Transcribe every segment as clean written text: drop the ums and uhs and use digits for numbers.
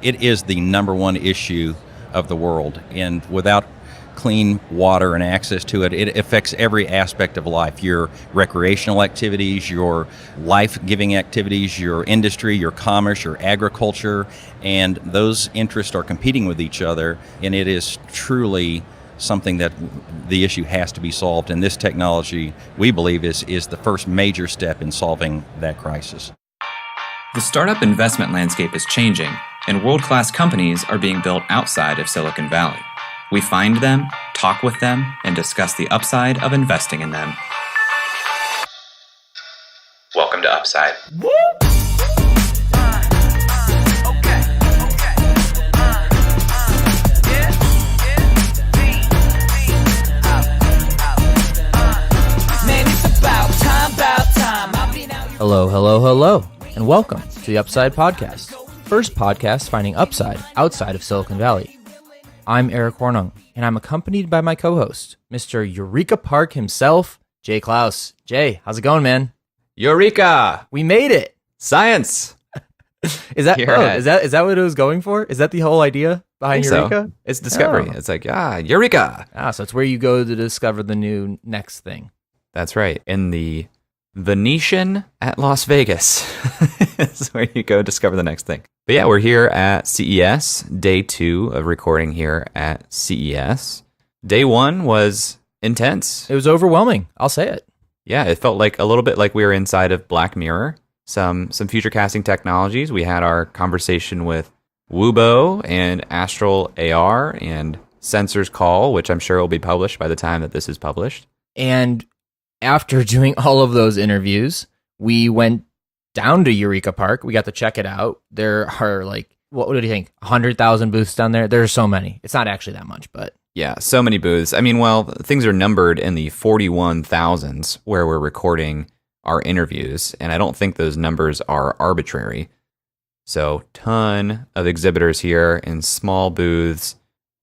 It is the number one issue of the world, and without clean water and access to it, it affects every aspect of life. Your recreational activities, your life-giving activities, your industry, your commerce, your agriculture, and those interests are competing with each other, and it is truly something that the issue has to be solved, and this technology, we believe, is the first major step in solving that crisis. The startup investment landscape is changing, and world-class companies are being built outside of Silicon Valley. We find them, talk with them, and discuss the upside of investing in them. Welcome to Upside. Woo! Hello, and welcome to the Upside Podcast, first podcast finding upside outside of Silicon Valley. I'm Eric Hornung, and I'm accompanied by my co-host, Mr. Eureka Park himself, Jay Klaus. Jay, how's it going, man? Eureka! We made it! Science! Is that what it was going for? Is that the whole idea behind Eureka? So. It's discovery. It's like, Eureka! So it's where you go to discover the new next thing. That's right. In the Venetian at Las Vegas is where you go discover the next thing. But yeah, we're here at CES, day 2 of recording here at CES. Day 1 was intense. It was overwhelming. I'll say it. Yeah, it felt like a little bit like we were inside of Black Mirror. Some future casting technologies. We had our conversation with Wubo and Astral AR and Sensors Call, which I'm sure will be published by the time that this is published. And after doing all of those interviews, we went down to Eureka Park. We got to check it out. There are what do you think? 100,000 booths down there? There are so many. It's not actually that much, but yeah, so many booths. I mean, well, things are numbered in the 41,000s where we're recording our interviews, and I don't think those numbers are arbitrary. So, ton of exhibitors here in small booths,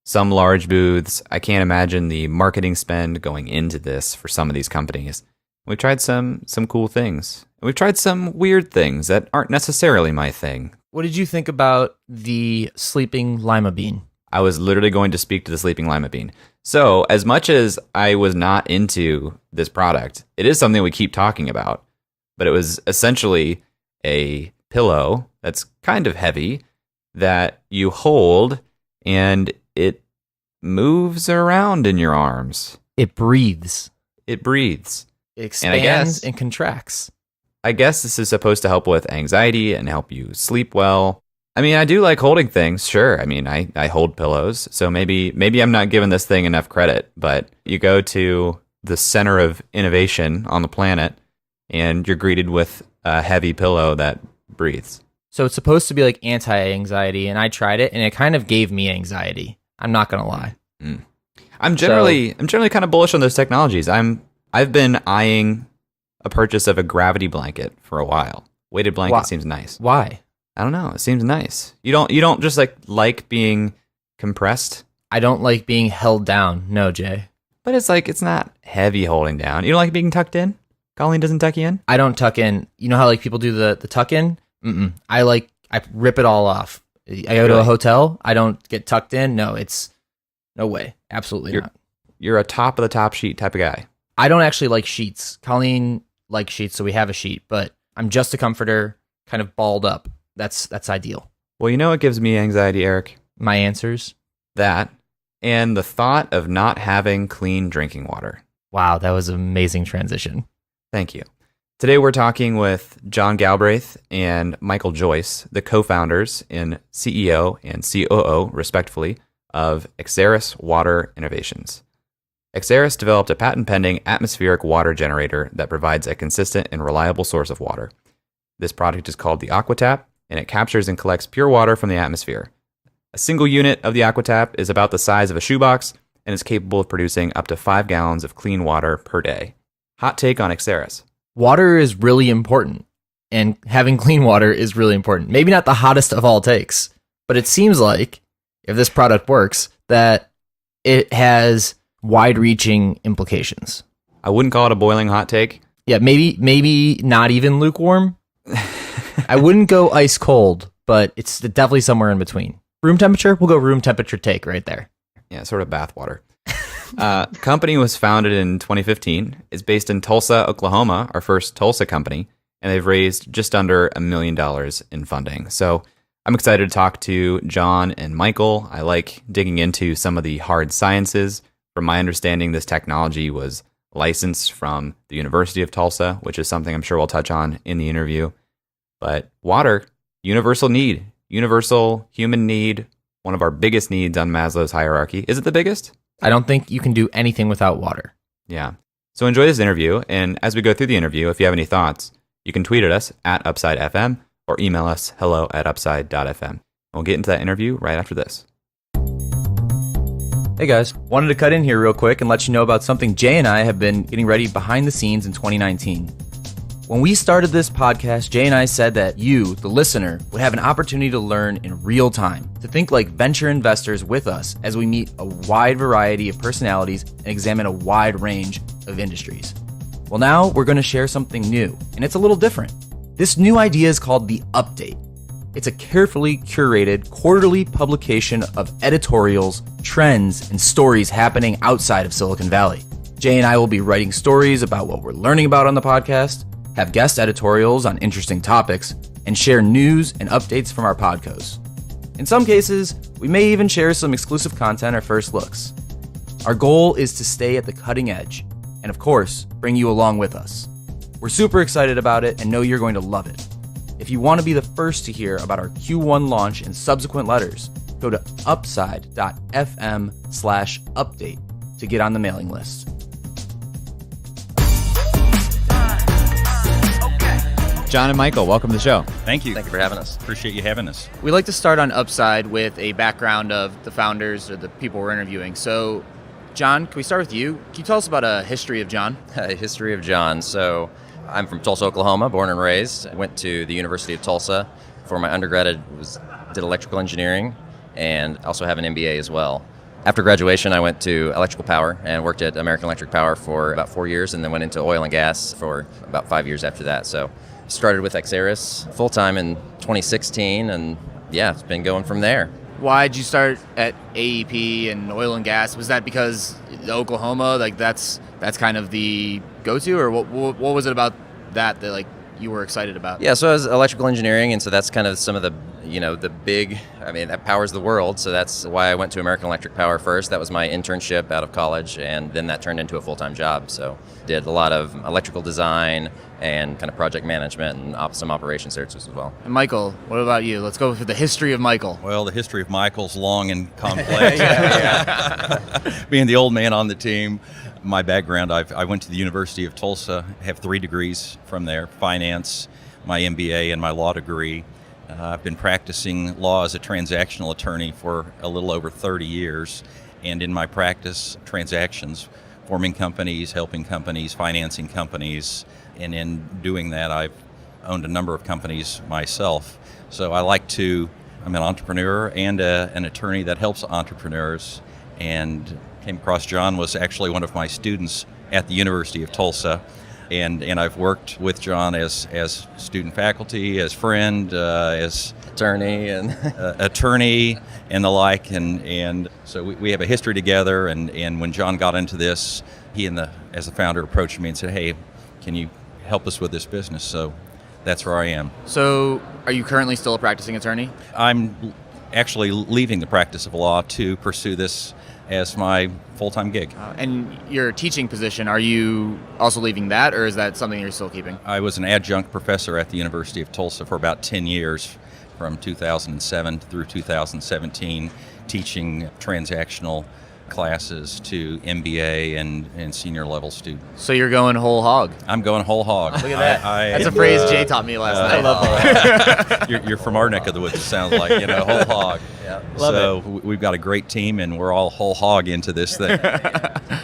some large booths. I can't imagine the marketing spend going into this for some of these companies. We've tried some cool things. We've tried some weird things that aren't necessarily my thing. What did you think about the sleeping lima bean? I was literally going to speak to the sleeping lima bean. So, as much as I was not into this product, it is something we keep talking about. But it was essentially a pillow that's kind of heavy that you hold, and it moves around in your arms. It breathes. It breathes. It expands and contracts. I guess this is supposed to help with anxiety and help you sleep well. I mean, I do like holding things, sure. I mean, I hold pillows, so maybe I'm not giving this thing enough credit, but you go to the center of innovation on the planet, and you're greeted with a heavy pillow that breathes. So it's supposed to be like anti-anxiety, and I tried it, and it kind of gave me anxiety. I'm not gonna lie. I'm generally kind of bullish on those technologies. I've been eyeing a purchase of a gravity blanket for a while. Weighted blanket seems nice. Why? I don't know. It seems nice. You don't just like being compressed? I don't like being held down. No, Jay. But it's not heavy holding down. You don't like being tucked in? Colleen doesn't tuck you in? I don't tuck in. You know how people do the tuck in? I rip it all off. I go to a hotel. I don't get tucked in. No, it's no way. Absolutely not. You're a top of the top sheet type of guy. I don't actually like sheets. Colleen likes sheets, so we have a sheet, but I'm just a comforter, kind of balled up. That's ideal. Well, you know what gives me anxiety, Eric? My answers? That, and the thought of not having clean drinking water. Wow, that was an amazing transition. Thank you. Today we're talking with John Galbraith and Michael Joyce, the co-founders and CEO and COO, respectively, of Exaeris Water Innovations. Exaeris developed a patent-pending atmospheric water generator that provides a consistent and reliable source of water. This product is called the AcquaTap, and it captures and collects pure water from the atmosphere. A single unit of the AcquaTap is about the size of a shoebox and is capable of producing up to 5 gallons of clean water per day. Hot take on Exaeris. Water is really important, and having clean water is really important. Maybe not the hottest of all takes, but it seems like, if this product works, that it has wide-reaching implications. I wouldn't call it a boiling hot take. Yeah, maybe not even lukewarm. I wouldn't go ice cold, but it's definitely somewhere in between. Room temperature, we'll go room temperature take right there. Yeah, sort of bathwater. Company was founded in 2015. It's based in Tulsa, Oklahoma, our first Tulsa company, and they've raised just under $1 million in funding. So I'm excited to talk to John and Michael. I like digging into some of the hard sciences. From my understanding, this technology was licensed from the University of Tulsa, which is something I'm sure we'll touch on in the interview. But water, universal need, universal human need, one of our biggest needs on Maslow's hierarchy. Is it the biggest? I don't think you can do anything without water. Yeah. So enjoy this interview, and as we go through the interview, if you have any thoughts, you can tweet at us at UpsideFM or email us hello@upside.fm. We'll get into that interview right after this. Hey guys, wanted to cut in here real quick and let you know about something Jay and I have been getting ready behind the scenes in 2019. When we started this podcast, Jay and I said that you, the listener, would have an opportunity to learn in real time, to think like venture investors with us as we meet a wide variety of personalities and examine a wide range of industries. Well, now we're going to share something new, and it's a little different. This new idea is called The Update. It's a carefully curated quarterly publication of editorials, trends, and stories happening outside of Silicon Valley. Jay and I will be writing stories about what we're learning about on the podcast, have guest editorials on interesting topics, and share news and updates from our podcasts. In some cases, we may even share some exclusive content or first looks. Our goal is to stay at the cutting edge, and of course, bring you along with us. We're super excited about it and know you're going to love it. If you want to be the first to hear about our Q1 launch and subsequent letters, go to upside.fm/update to get on the mailing list. John and Michael, welcome to the show. Thank you. Thank you for having us. Appreciate you having us. We like to start on Upside with a background of the founders or the people we're interviewing. So, John, can we start with you? Can you tell us about a history of John? A history of John. So I'm from Tulsa, Oklahoma, born and raised. I went to the University of Tulsa. For my undergrad, did electrical engineering and also have an MBA as well. After graduation, I went to electrical power and worked at American Electric Power for about 4 years, and then went into oil and gas for about 5 years after that. So started with Exaeris full-time in 2016, and yeah, it's been going from there. Why did you start at AEP and oil and gas? Was that because Oklahoma, like that's kind of the go-to, or what was it about that like you were excited about? Yeah, so I was electrical engineering, and so that's kind of some of the big, that powers the world, so that's why I went to American Electric Power first. That was my internship out of college, and then that turned into a full-time job. So did a lot of electrical design and kind of project management and some operations searches as well. And Michael, what about you? Let's go for the history of Michael. Well, the history of Michael's long and complex. Being the old man on the team, my background, I went to the University of Tulsa, have 3 degrees from there, finance, my MBA, and my law degree. I've been practicing law as a transactional attorney for a little over 30 years, and in my practice, transactions, forming companies, helping companies, financing companies, and in doing that, I've owned a number of companies myself. So I'm an entrepreneur and an attorney that helps entrepreneurs, and came across John was actually one of my students at the University of Tulsa. And I've worked with John as student faculty, as friend, as Attorney and attorney and the like, and so we have a history together. And when John got into this, he as the founder approached me and said, "Hey, can you help us with this business?" So that's where I am. So are you currently still a practicing attorney? I'm actually leaving the practice of law to pursue this as my full-time gig. And your teaching position, are you also leaving that, or is that something you're still keeping? I was an adjunct professor at the University of Tulsa for about 10 years, from 2007 through 2017, teaching transactional classes to MBA and senior level students. So you're going whole hog. I'm going whole hog. Look at that. That's a phrase Jay taught me last night. I love that. You're from our neck of the woods, it sounds like, whole hog. Yeah. So we've got a great team, and we're all whole hog into this thing.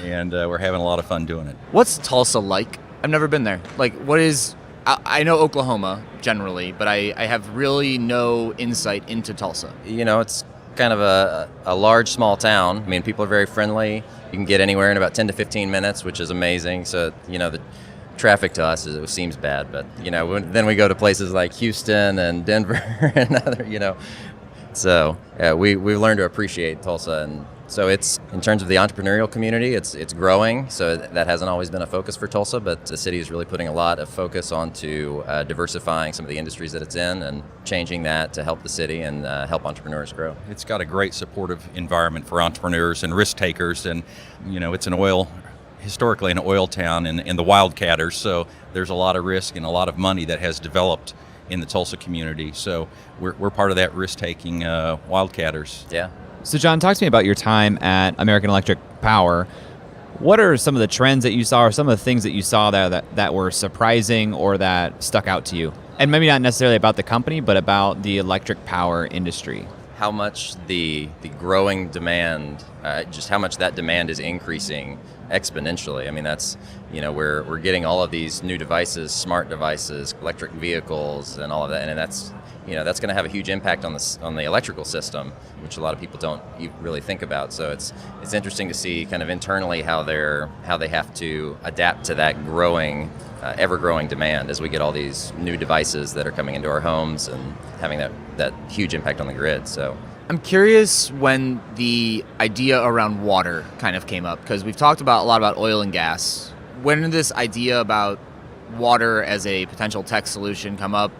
And we're having a lot of fun doing it. What's Tulsa like? I've never been there. Like, what is... I know Oklahoma generally, but I have really no insight into Tulsa. It's kind of a large, small town. People are very friendly. You can get anywhere in about 10 to 15 minutes, which is amazing. So, the traffic to us seems bad, but then we go to places like Houston and Denver and other. So we've learned to appreciate Tulsa, and so it's, in terms of the entrepreneurial community, it's growing. So that hasn't always been a focus for Tulsa, but the city is really putting a lot of focus onto diversifying some of the industries that it's in and changing that to help the city and help entrepreneurs grow. It's got a great supportive environment for entrepreneurs and risk takers, and it's historically an oil town and the wildcatters, so there's a lot of risk and a lot of money that has developed in the Tulsa community. So we're part of that risk-taking wildcatters. Yeah. So John, talk to me about your time at American Electric Power. What are some of the trends that you saw, or some of the things that you saw there that were surprising or that stuck out to you? And maybe not necessarily about the company, but about the electric power industry. How much the growing demand, just how much that demand is increasing exponentially. I mean, that's, we're getting all of these new devices, smart devices, electric vehicles, and all of that, and that's that's going to have a huge impact on the electrical system, which a lot of people don't really think about. So it's interesting to see kind of internally how they have to adapt to that growing, ever-growing demand as we get all these new devices that are coming into our homes and having that huge impact on the grid. So I'm curious when the idea around water kind of came up, because we've talked a lot about oil and gas. When did this idea about water as a potential tech solution come up?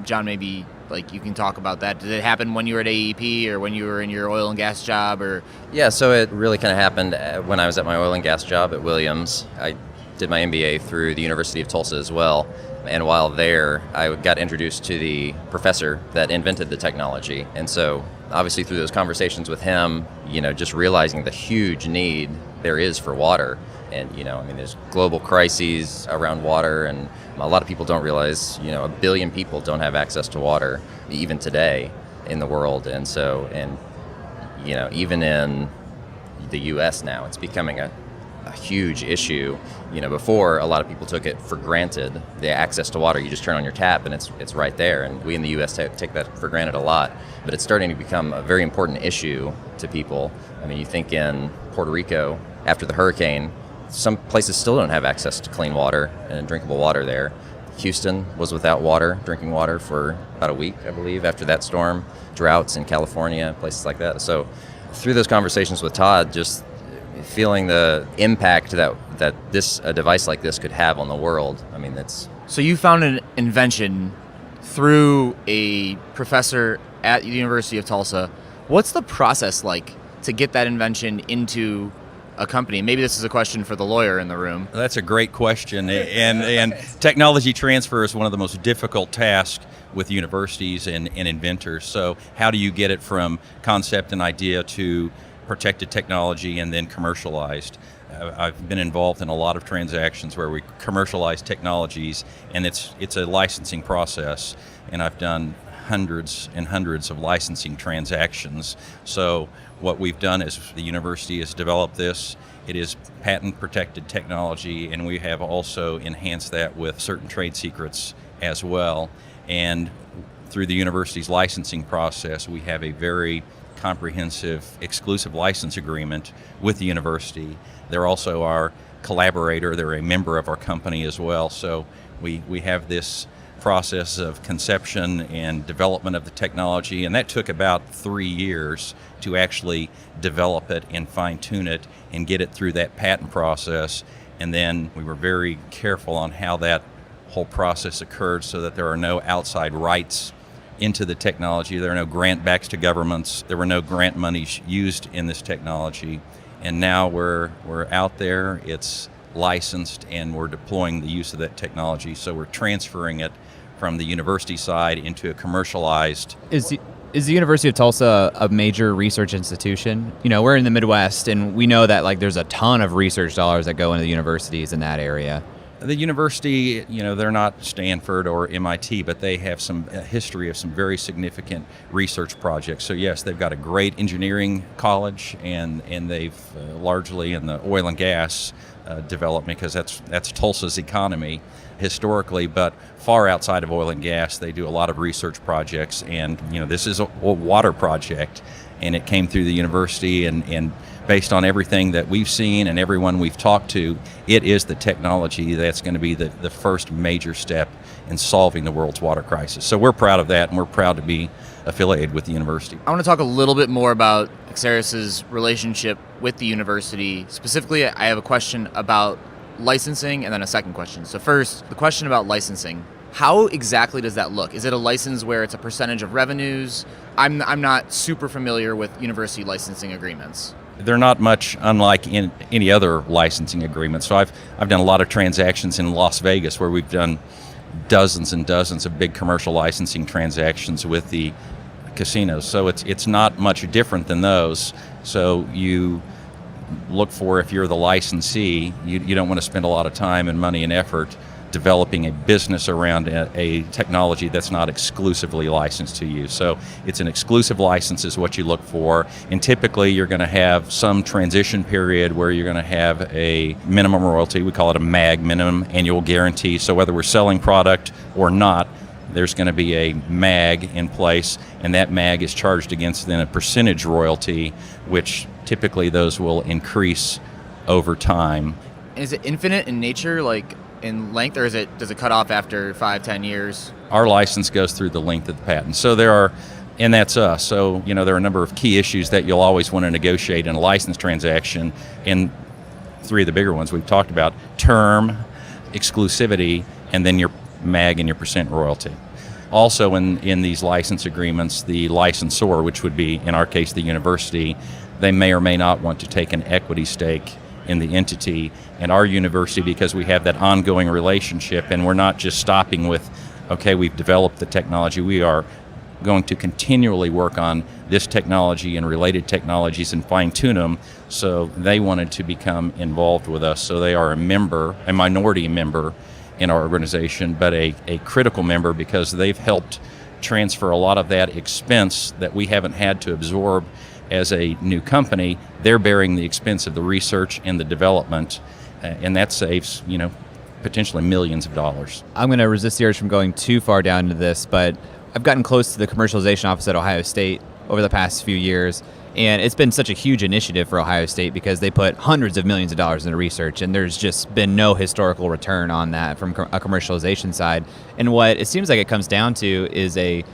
John, maybe you can talk about that. Did it happen when you were at AEP or when you were in your oil and gas job? Or Yeah, so it really kind of happened when I was at my oil and gas job at Williams. I did my MBA through the University of Tulsa as well. And while there, I got introduced to the professor that invented the technology. And so obviously through those conversations with him, just realizing the huge need there is for water. And, there's global crises around water, and a lot of people don't realize, 1 billion people don't have access to water, even today in the world. And so, even in the U.S. now, it's becoming a huge issue. Before, a lot of people took it for granted, the access to water. You just turn on your tap and it's right there. And we in the U.S. take that for granted a lot. But it's starting to become a very important issue to people. I mean, you think in Puerto Rico, after the hurricane, some places still don't have access to clean water and drinkable water there. Houston was without drinking water for about a week, I believe, after that storm. Droughts in California, places like that. So through those conversations with Todd, just feeling the impact that a device like this could have on the world. I mean, that's... So you found an invention through a professor at the University of Tulsa. What's the process like to get that invention into a company? Maybe this is a question for the lawyer in the room. That's a great question, and technology transfer is one of the most difficult tasks with universities and inventors. So how do you get it from concept and idea to protected technology and then commercialized? I've been involved in a lot of transactions where we commercialize technologies, and it's a licensing process, and I've done hundreds and hundreds of licensing transactions. So what we've done is the university has developed this. It is patent protected technology, and we have also enhanced that with certain trade secrets as well. And through the university's licensing process, we have a very comprehensive exclusive license agreement with the university. They're also our collaborator. They're a member of our company as well. So we have this process of conception and development of the technology, and that took about 3 years to actually develop it and fine-tune it and get it through that patent process. And then we were very careful on how that whole process occurred so that there are no outside rights into the technology. There are no grant backs to governments. There were no grant monies used in this technology. And now we're out there, it's licensed, and we're deploying the use of that technology. So we're transferring it from the university side into a commercialized. Is the University of Tulsa a major research institution? We're in the Midwest, and we know that there's a ton of research dollars that go into the universities in that area. The university, they're not Stanford or MIT, but they have a history of some very significant research projects. So yes, they've got a great engineering college, and they've largely in the oil and gas development, because that's Tulsa's economy historically, but far outside of oil and gas, they do a lot of research projects. And this is a water project, and it came through the university, and based on everything that we've seen and everyone we've talked to, it is the technology that's going to be the first major step in solving the world's water crisis. So we're proud of that, and we're proud to be affiliated with the university. I want to talk a little bit more about Exaeris' relationship with the university. Specifically, I have a question about licensing and then a second question. So first, the question about licensing. How exactly does that look? Is it a license where it's a percentage of revenues? I'm not super familiar with university licensing agreements. They're not much unlike in any other licensing agreement. So I've done a lot of transactions in Las Vegas where we've done dozens and dozens of big commercial licensing transactions with the casinos. So it's not much different than those. So you look for, if you're the licensee, you don't want to spend a lot of time and money and effort developing a business around a technology that's not exclusively licensed to you. So it's an exclusive license is what you look for, and typically you're going to have some transition period where you're going to have a minimum royalty. We call it a MAG, minimum annual guarantee. So whether we're selling product or not, there's going to be a MAG in place, and that MAG is charged against then a percentage royalty, which typically those will increase over time. Is it infinite in nature, like in length, or does it cut off after 5-10 years? Our license goes through the length of the patent. So there are, and that's us. So, there are a number of key issues that you'll always want to negotiate in a license transaction, and three of the bigger ones we've talked about: term, exclusivity, and then your MAG and your percent royalty. Also in these license agreements, the licensor, which would be, in our case, the university, they may or may not want to take an equity stake in the entity. And our university, because we have that ongoing relationship, and we're not just stopping with, okay, we've developed the technology, we are going to continually work on this technology and related technologies and fine-tune them. So they wanted to become involved with us. So they are a minority member in our organization, but a critical member, because they've helped transfer a lot of that expense that we haven't had to absorb as a new company. They're bearing the expense of the research and the development, and that saves, potentially millions of dollars. I'm going to resist the urge from going too far down into this, but I've gotten close to the commercialization office at Ohio State over the past few years, and it's been such a huge initiative for Ohio State because they put hundreds of millions of dollars into research, and there's just been no historical return on that from a commercialization side. And what it seems like it comes down to is a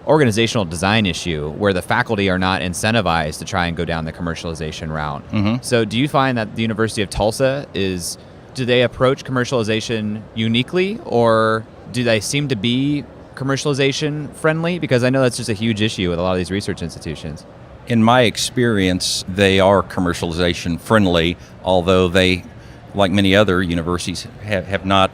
organizational design issue where the faculty are not incentivized to try and go down the commercialization route. Mm-hmm. So do you find that the University of Tulsa do they approach commercialization uniquely, or do they seem to be commercialization friendly? Because I know that's just a huge issue with a lot of these research institutions. In my experience, they are commercialization friendly, although they, like many other universities, have not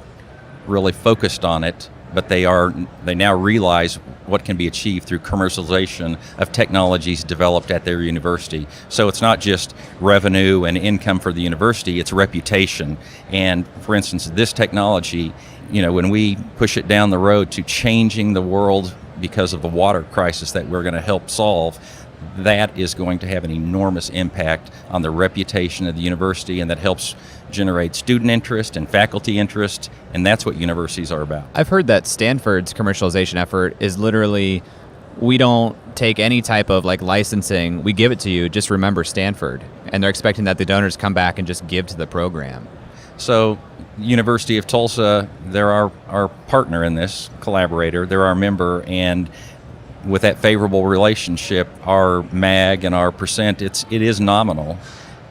really focused on it. But they now realize what can be achieved through commercialization of technologies developed at their university. So it's not just revenue and income for the university, it's reputation. And for instance, this technology, when we push it down the road to changing the world because of the water crisis that we're going to help solve, that is going to have an enormous impact on the reputation of the university, and that helps generate student interest and faculty interest, and that's what universities are about. I've heard that Stanford's commercialization effort is literally, we don't take any type of licensing, we give it to you, just remember Stanford, and they're expecting that the donors come back and just give to the program. So University of Tulsa, they're our partner in this, collaborator, they're our member, and with that favorable relationship, our MAG and our percent, it is nominal,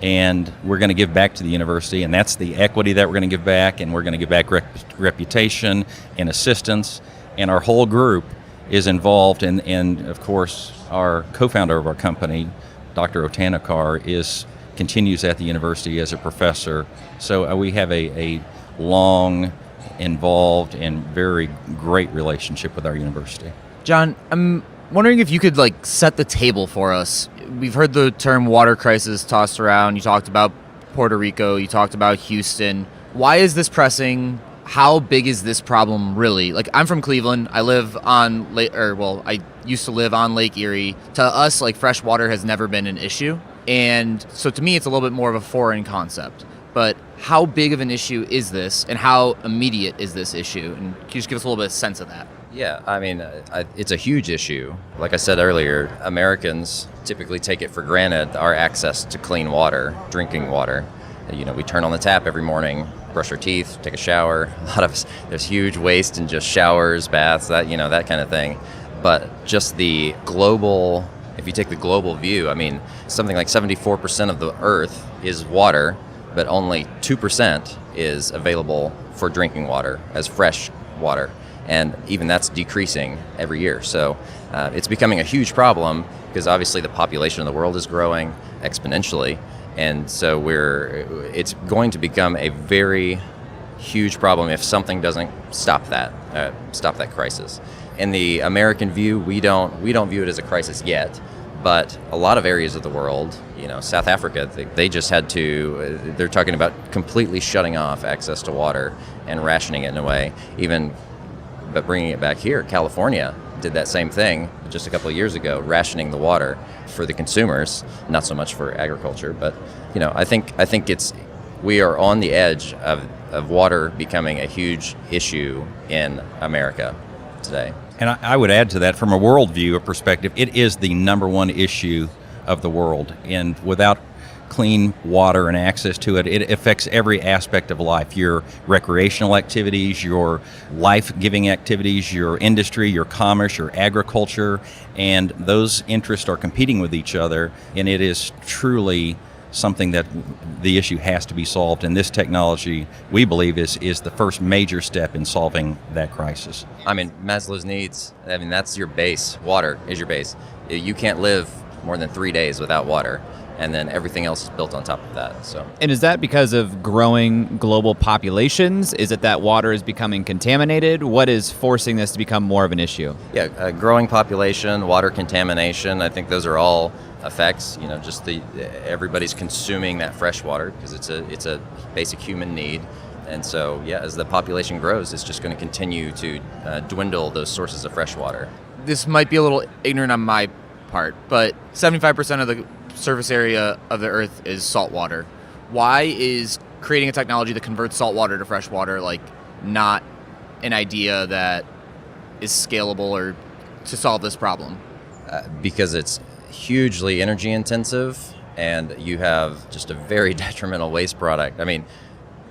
and we're going to give back to the university, and that's the equity that we're going to give back, and we're going to give back reputation and assistance, and our whole group is involved, and of course, our co-founder of our company, Dr. Otanakar, continues at the university as a professor. So we have a long, involved, and very great relationship with our university. John, I'm wondering if you could set the table for us. We've heard the term water crisis tossed around. You talked about Puerto Rico. You talked about Houston. Why is this pressing? How big is this problem really? I'm from Cleveland. I live on I used to live on Lake Erie. To us, fresh water has never been an issue. And so to me, it's a little bit more of a foreign concept. But how big of an issue is this, and how immediate is this issue? And can you just give us a little bit of sense of that? Yeah, I mean, it's a huge issue. Like I said earlier, Americans typically take it for granted our access to clean water, drinking water. You know, we turn on the tap every morning, brush our teeth, take a shower. A lot of us, there's huge waste in just showers, baths, that kind of thing. But just the global, if you take the global view, I mean, something like 74% of the earth is water, but only 2% is available for drinking water as fresh water. And even that's decreasing every year. So it's becoming a huge problem because obviously the population of the world is growing exponentially. And so it's going to become a very huge problem if something doesn't stop that crisis. In the American view, we don't view it as a crisis yet, but a lot of areas of the world, South Africa, they just had to, they're talking about completely shutting off access to water and rationing it in a way. But bringing it back here, California did that same thing just a couple of years ago, rationing the water for the consumers, not so much for agriculture. But I think we are on the edge of water becoming a huge issue in America today. And I would add to that, from a worldview perspective, it is the number one issue of the world. And without clean water and access to it, it affects every aspect of life. Your recreational activities, your life-giving activities, your industry, your commerce, your agriculture, and those interests are competing with each other. And it is truly something that the issue has to be solved. And this technology, we believe, is the first major step in solving that crisis. I mean, Maslow's needs, that's your base. Water is your base. You can't live more than 3 days without water. And then everything else is built on top of that. So, And is that because of growing global populations? Is it that water is becoming contaminated? What is forcing this to become more of an issue? Yeah, growing population, water contamination, I think those are all effects. Just everybody's consuming that fresh water because it's a basic human need. And so, as the population grows, it's just going to continue to dwindle those sources of fresh water. This might be a little ignorant on my part, but 75% of the surface area of the earth is salt water. Why is creating a technology that converts salt water to fresh water not an idea that is scalable or to solve this problem? Because it's hugely energy intensive and you have just a very detrimental waste product. I mean,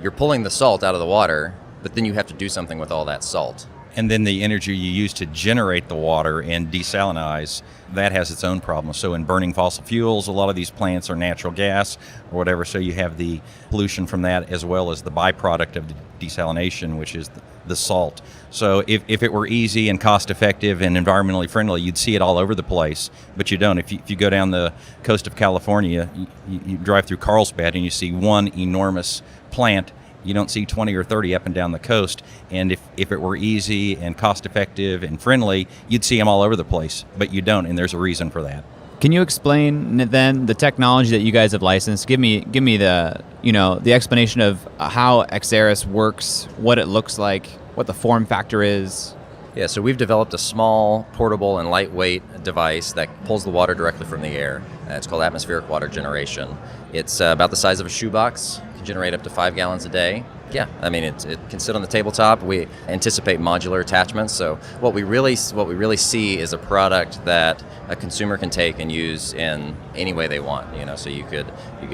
you're pulling the salt out of the water, but then you have to do something with all that salt. And then the energy you use to generate the water and desalinize, that has its own problems. So in burning fossil fuels, a lot of these plants are natural gas or whatever, so you have the pollution from that as well as the byproduct of the desalination, which is the salt. So if it were easy and cost effective and environmentally friendly, you'd see it all over the place, but you don't. If you go down the coast of California, you drive through Carlsbad and you see one enormous plant. You don't see 20 or 30 up and down the coast. And if it were easy and cost effective and friendly, you'd see them all over the place, but you don't, and there's a reason for that. Can you explain then the technology that you guys have licensed? Give me the the explanation of how Exaeris works, what it looks like, what the form factor is. Yeah, so we've developed a small, portable, and lightweight device that pulls the water directly from the air. It's called atmospheric water generation. It's about the size of a shoebox. Can generate up to 5 gallons a day. Yeah, I mean, it can sit on the tabletop. We anticipate modular attachments. So what we really see is a product that a consumer can take and use in any way they want. So you could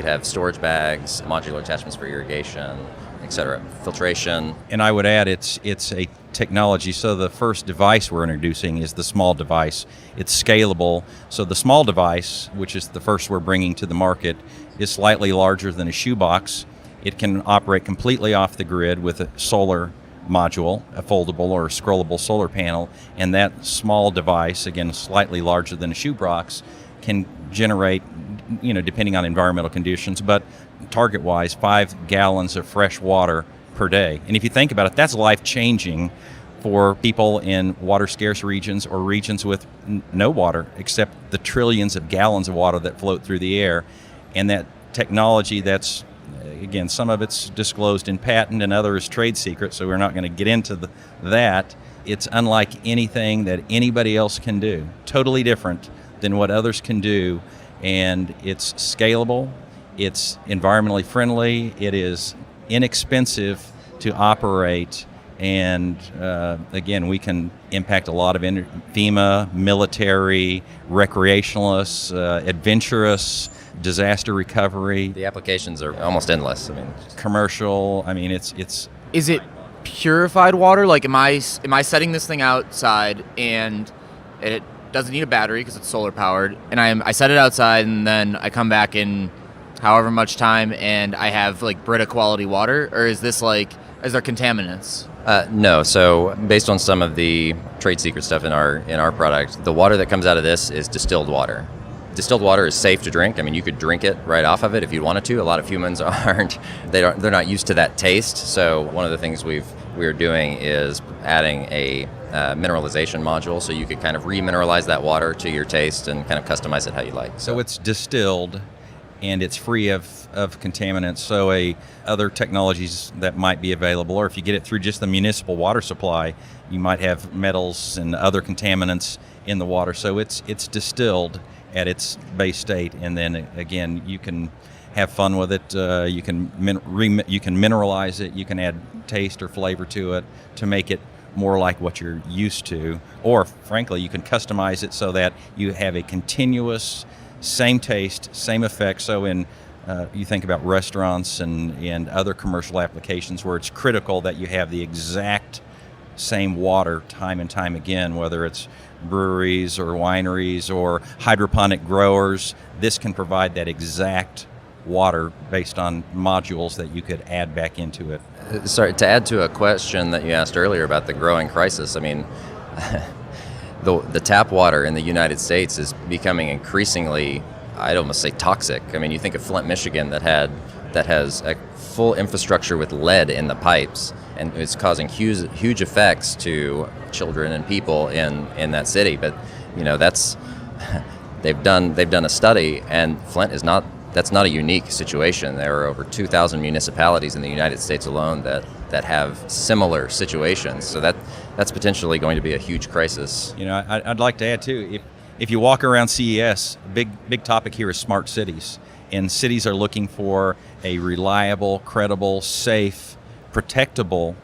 have storage bags, modular attachments for irrigation, etc., filtration. And I would add, it's a technology. So the first device we're introducing is the small device. It's scalable. So the small device, which is the first we're bringing to the market, is slightly larger than a shoebox. It can operate completely off the grid with a solar module, a foldable or scrollable solar panel, and that small device, again slightly larger than a shoebox, can generate, depending on environmental conditions, but target-wise, 5 gallons of fresh water per day. And if you think about it, that's life-changing for people in water-scarce regions or regions with no water, except the trillions of gallons of water that float through the air. And that technology, that's, again, some of it's disclosed in patent and other is trade secret, so we're not going to get into that. It's unlike anything that anybody else can do. Totally different than what others can do, and it's scalable, it's environmentally friendly, it is inexpensive to operate, And again, we can impact a lot of FEMA, military, recreationalists, adventurous, disaster recovery, The applications are almost endless. I mean, commercial. I mean, it's Is it purified water? Like, am I setting this thing outside and it doesn't need a battery because it's solar powered, and I set it outside and then I come back in however much time and I have like Brita quality water, or is there contaminants? no. So based on some of the trade secret stuff in our product, the water that comes out of this is distilled water. Distilled water is safe to drink. I mean, you could drink it right off of it if you wanted to. A lot of humans aren't. They're not used to that taste. So one of the things we're doing is adding a mineralization module, so you could kind of remineralize that water to your taste and kind of customize it how you like. So it's distilled, and it's free of contaminants. So other technologies that might be available, or if you get it through just the municipal water supply, you might have metals and other contaminants in the water. So it's distilled at its base state, and then again, you can have fun with it. You can mineralize it. You can add taste or flavor to it to make it more like what you're used to, or frankly, you can customize it so that you have a continuous same taste, same effect. So in you think about restaurants and other commercial applications where it's critical that you have the exact same water time and time again, whether it's breweries or wineries or hydroponic growers, this can provide that exact water based on modules that you could add back into it. Sorry, to add to a question that you asked earlier about the growing crisis, I mean, the tap water in the United States is becoming increasingly, I'd almost say, toxic. I mean, you think of Flint, Michigan, that has a full infrastructure with lead in the pipes, and it's causing huge effects to children and people in that city. But they've done a study, and Flint is not. That's not a unique situation. There are over 2,000 municipalities in the United States alone that have similar situations. So that's potentially going to be a huge crisis. I'd like to add too, if you walk around CES, big topic here is smart cities, and cities are looking for a reliable, credible, safe, protectable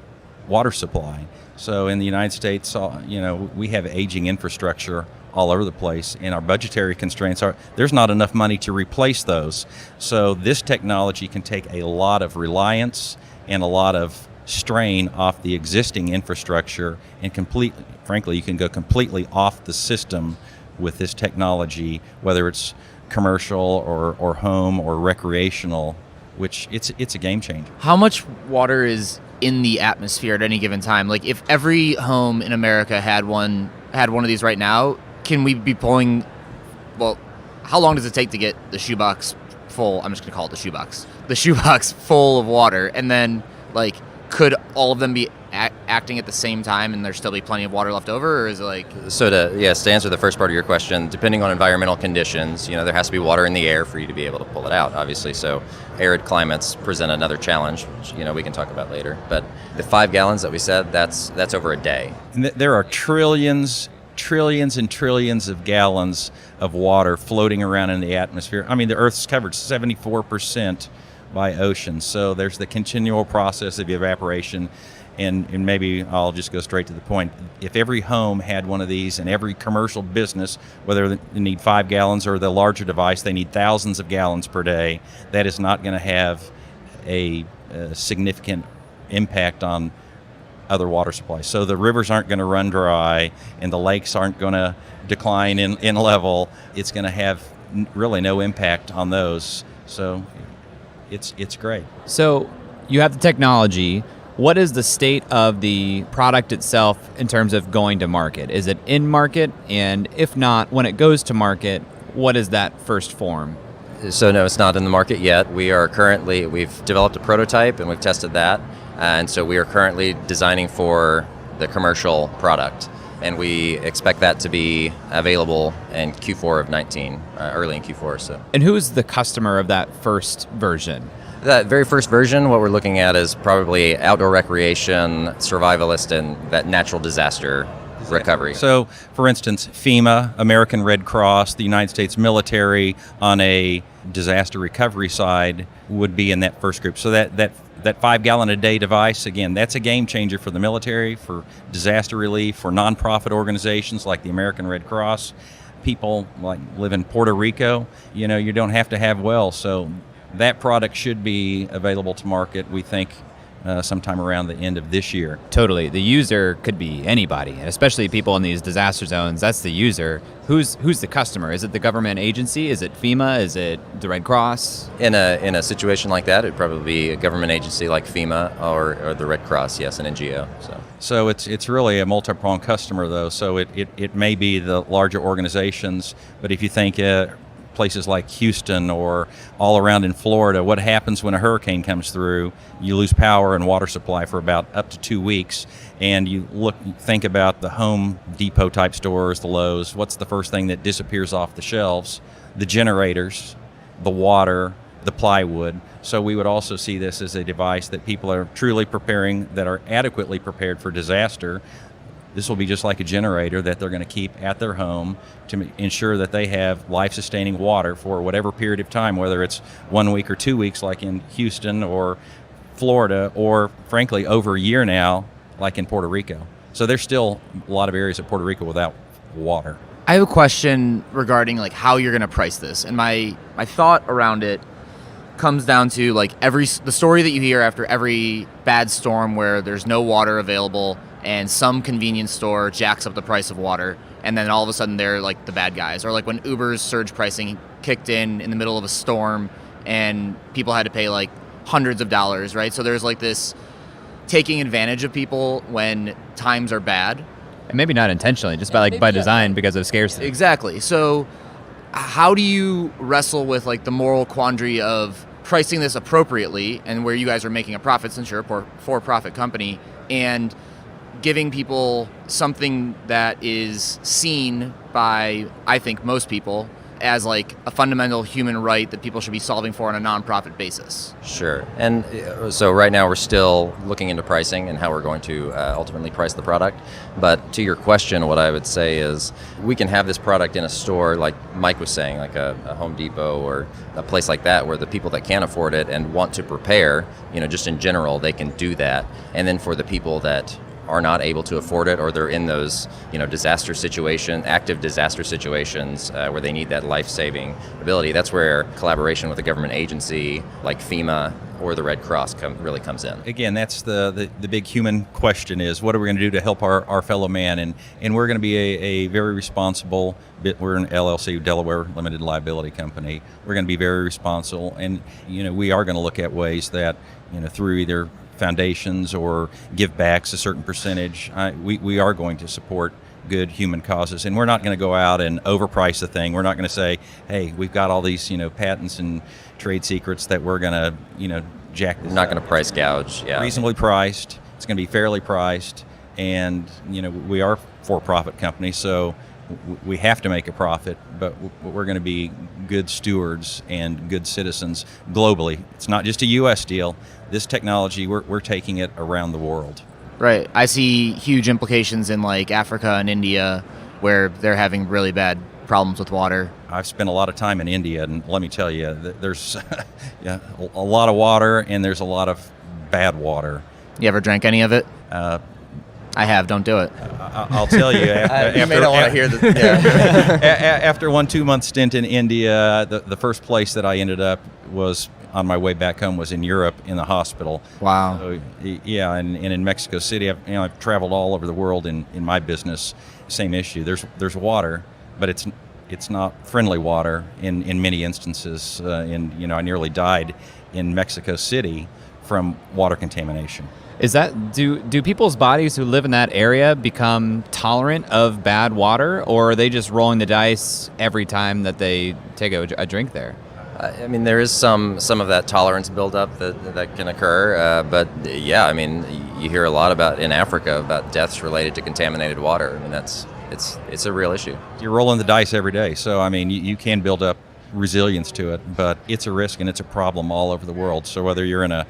water supply. So in the United States, we have aging infrastructure all over the place, and our budgetary constraints there's not enough money to replace those. So this technology can take a lot of reliance and a lot of strain off the existing infrastructure, and frankly, you can go completely off the system with this technology, whether it's commercial or home or recreational, which it's a game changer. How much water is in the atmosphere at any given time? Like, if every home in America had one of these right now, can we be pulling, well, how long does it take to get the shoebox full? I'm just going to call it the shoebox. The shoebox full of water. And then, like, could all of them be acting at the same time and there still be plenty of water left over? Or is it like... So to answer the first part of your question, depending on environmental conditions, there has to be water in the air for you to be able to pull it out, obviously. So arid climates present another challenge, which, we can talk about later. But the 5 gallons that we said, that's over a day. And there are trillions and trillions of gallons of water floating around in the atmosphere. I mean, the Earth's covered 74% by ocean, so there's the continual process of evaporation. And maybe I'll just go straight to the point. If every home had one of these, and every commercial business, whether they need 5 gallons or the larger device, they need thousands of gallons per day, that is not going to have a significant impact on other water supplies. So the rivers aren't going to run dry, and the lakes aren't going to decline in level. It's going to have really no impact on those. So it's great. So you have the technology. What is the state of the product itself in terms of going to market? Is it in market? And if not, when it goes to market, what is that first form? So no, it's not in the market yet. We've developed a prototype and we've tested that. And so we are currently designing for the commercial product. And we expect that to be available in Q4 of 19, early in Q4. So. And who is the customer of that first version? That very first version, what we're looking at is probably outdoor recreation, survivalist, and that natural disaster recovery. So, for instance, FEMA, American Red Cross, the United States military on a disaster recovery side would be in that first group. So that that 5-gallon-a-day device, again, that's a game changer for the military, for disaster relief, for nonprofit organizations like the American Red Cross. People like live in Puerto Rico, you don't have to have wells. So that product should be available to market, we think, sometime around the end of this year. Totally. The user could be anybody, and especially people in these disaster zones. That's the user. Who's the customer? Is it the government agency? Is it FEMA? Is it the Red Cross? In a situation like that, it'd probably be a government agency like FEMA or the Red Cross, yes, an NGO. So it's really a multi-pronged customer, though. So it may be the larger organizations, but if you think places like Houston or all around in Florida, what happens when a hurricane comes through? You lose power and water supply for about up to 2 weeks, and you think about the Home Depot type stores, the Lowe's. What's the first thing that disappears off the shelves? The generators, the water, the plywood. So we would also see this as a device that people are truly preparing, that are adequately prepared for disaster. This will be just like a generator that they're going to keep at their home to ensure that they have life-sustaining water for whatever period of time, whether it's 1 week or 2 weeks like in Houston or Florida, or frankly over a year now like in Puerto Rico. So there's still a lot of areas of Puerto Rico without water. I have a question regarding like how you're going to price this, and my thought around it comes down to like the story that you hear after every bad storm where there's no water available and some convenience store jacks up the price of water, and then all of a sudden they're like the bad guys. Or like when Uber's surge pricing kicked in the middle of a storm and people had to pay like hundreds of dollars, right? So there's like this taking advantage of people when times are bad. And maybe not intentionally, just by design because of scarcity. Exactly. So how do you wrestle with like the moral quandary of pricing this appropriately, and where you guys are making a profit since you're a for-profit company, and giving people something that is seen by, I think, most people as like a fundamental human right that people should be solving for on a nonprofit basis? Sure. And so right now we're still looking into pricing and how we're going to ultimately price the product. But to your question, what I would say is we can have this product in a store, like Mike was saying, like a Home Depot or a place like that, where the people that can't afford it and want to prepare, just in general, they can do that. And then for the people that are not able to afford it, or they're in those active disaster situations where they need that life-saving ability, that's where collaboration with a government agency like FEMA or the Red Cross really comes in. Again, that's the big human question is, what are we going to do to help our fellow man? And we're going to be a very responsible, we're an LLC, Delaware Limited Liability Company. We're going to be very responsible, and we are going to look at ways that, through either foundations or give backs a certain percentage, we are going to support good human causes, and we're not going to go out and overprice the thing. We're not going to say, hey, we've got all these patents and trade secrets that we're going to jack this. We're not going to price gouge. Yeah, reasonably priced. It's going to be fairly priced, and we are a for-profit company, so we have to make a profit, but we're going to be good stewards and good citizens globally. It's not just a U.S. deal. This technology, we're taking it around the world. Right. I see huge implications in like Africa and India, where they're having really bad problems with water. I've spent a lot of time in India, and let me tell you, there's a lot of water, and there's a lot of bad water. You ever drank any of it? I have. Don't do it. I'll tell you. You may not want to hear this. Yeah. After 1 2-month stint in India, the first place that I ended up was on my way back home was in Europe in the hospital. Wow. So, yeah, and in Mexico City, I've traveled all over the world in my business. Same issue. There's water, but it's not friendly water in many instances. I nearly died in Mexico City from water contamination. Is that do people's bodies who live in that area become tolerant of bad water, or are they just rolling the dice every time that they take a drink there? I mean, there is some of that tolerance buildup that can occur, but yeah, I mean, you hear a lot in Africa about deaths related to contaminated water. I mean, it's a real issue. You're rolling the dice every day, so I mean, you can build up resilience to it, but it's a risk and it's a problem all over the world. So whether you're in a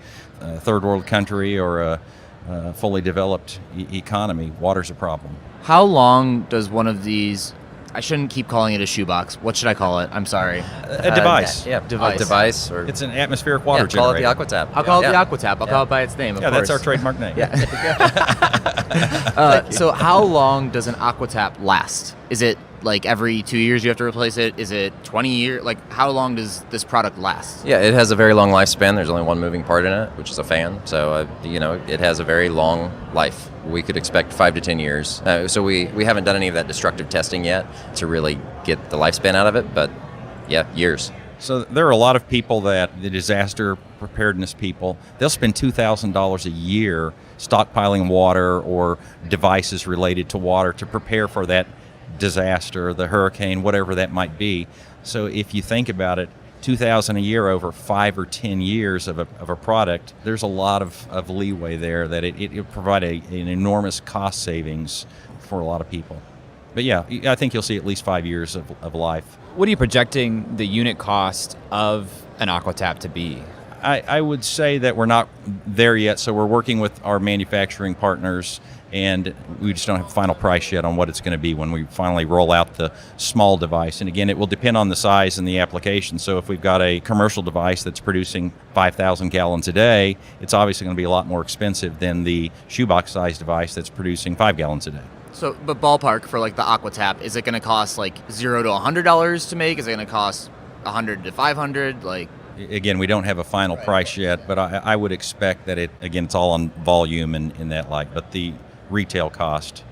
third world country or a fully developed economy, water's a problem. How long does one of these I shouldn't keep calling it a shoebox. What should I call it? I'm sorry. A device. Yeah, Device. A device. Or It's an atmospheric water call it generator. the AquaTap. I'll call it Yeah. the AquaTap. I'll call it by its name, of Yeah, course. that's our trademark name. So how long does an AquaTap last? Is it like every 2 years you have to replace it? Is it 20 years? Like how long does this product last? Yeah, it has a very long lifespan. There's only one moving part in it, which is a fan. So, it has a very long life. We could expect 5 to 10 years. So we haven't done any of that destructive testing yet to really get the lifespan out of it, but yeah, years. So there are a lot of people that, the disaster preparedness people, they'll spend $2,000 a year stockpiling water or devices related to water to prepare for that disaster, the hurricane, whatever that might be. So if you think about it, $2,000 a year over 5 or 10 years of a product, there's a lot of leeway there that it provide an enormous cost savings for a lot of people. But yeah, I think you'll see at least 5 years of life. What are you projecting the unit cost of an AquaTap to be? I would say that we're not there yet, so we're working with our manufacturing partners, and we just don't have a final price yet on what it's going to be when we finally roll out the small device. And again, it will depend on the size and the application. So if we've got a commercial device that's producing 5,000 gallons a day, it's obviously going to be a lot more expensive than the shoebox size device that's producing 5 gallons a day. So, but ballpark for like the AquaTap, is it going to cost like $0 to $100 to make? Is it going to cost $100 to $500? Like, again, we don't have a final price yet, but I would expect that it's all on volume and in that light. But the retail cost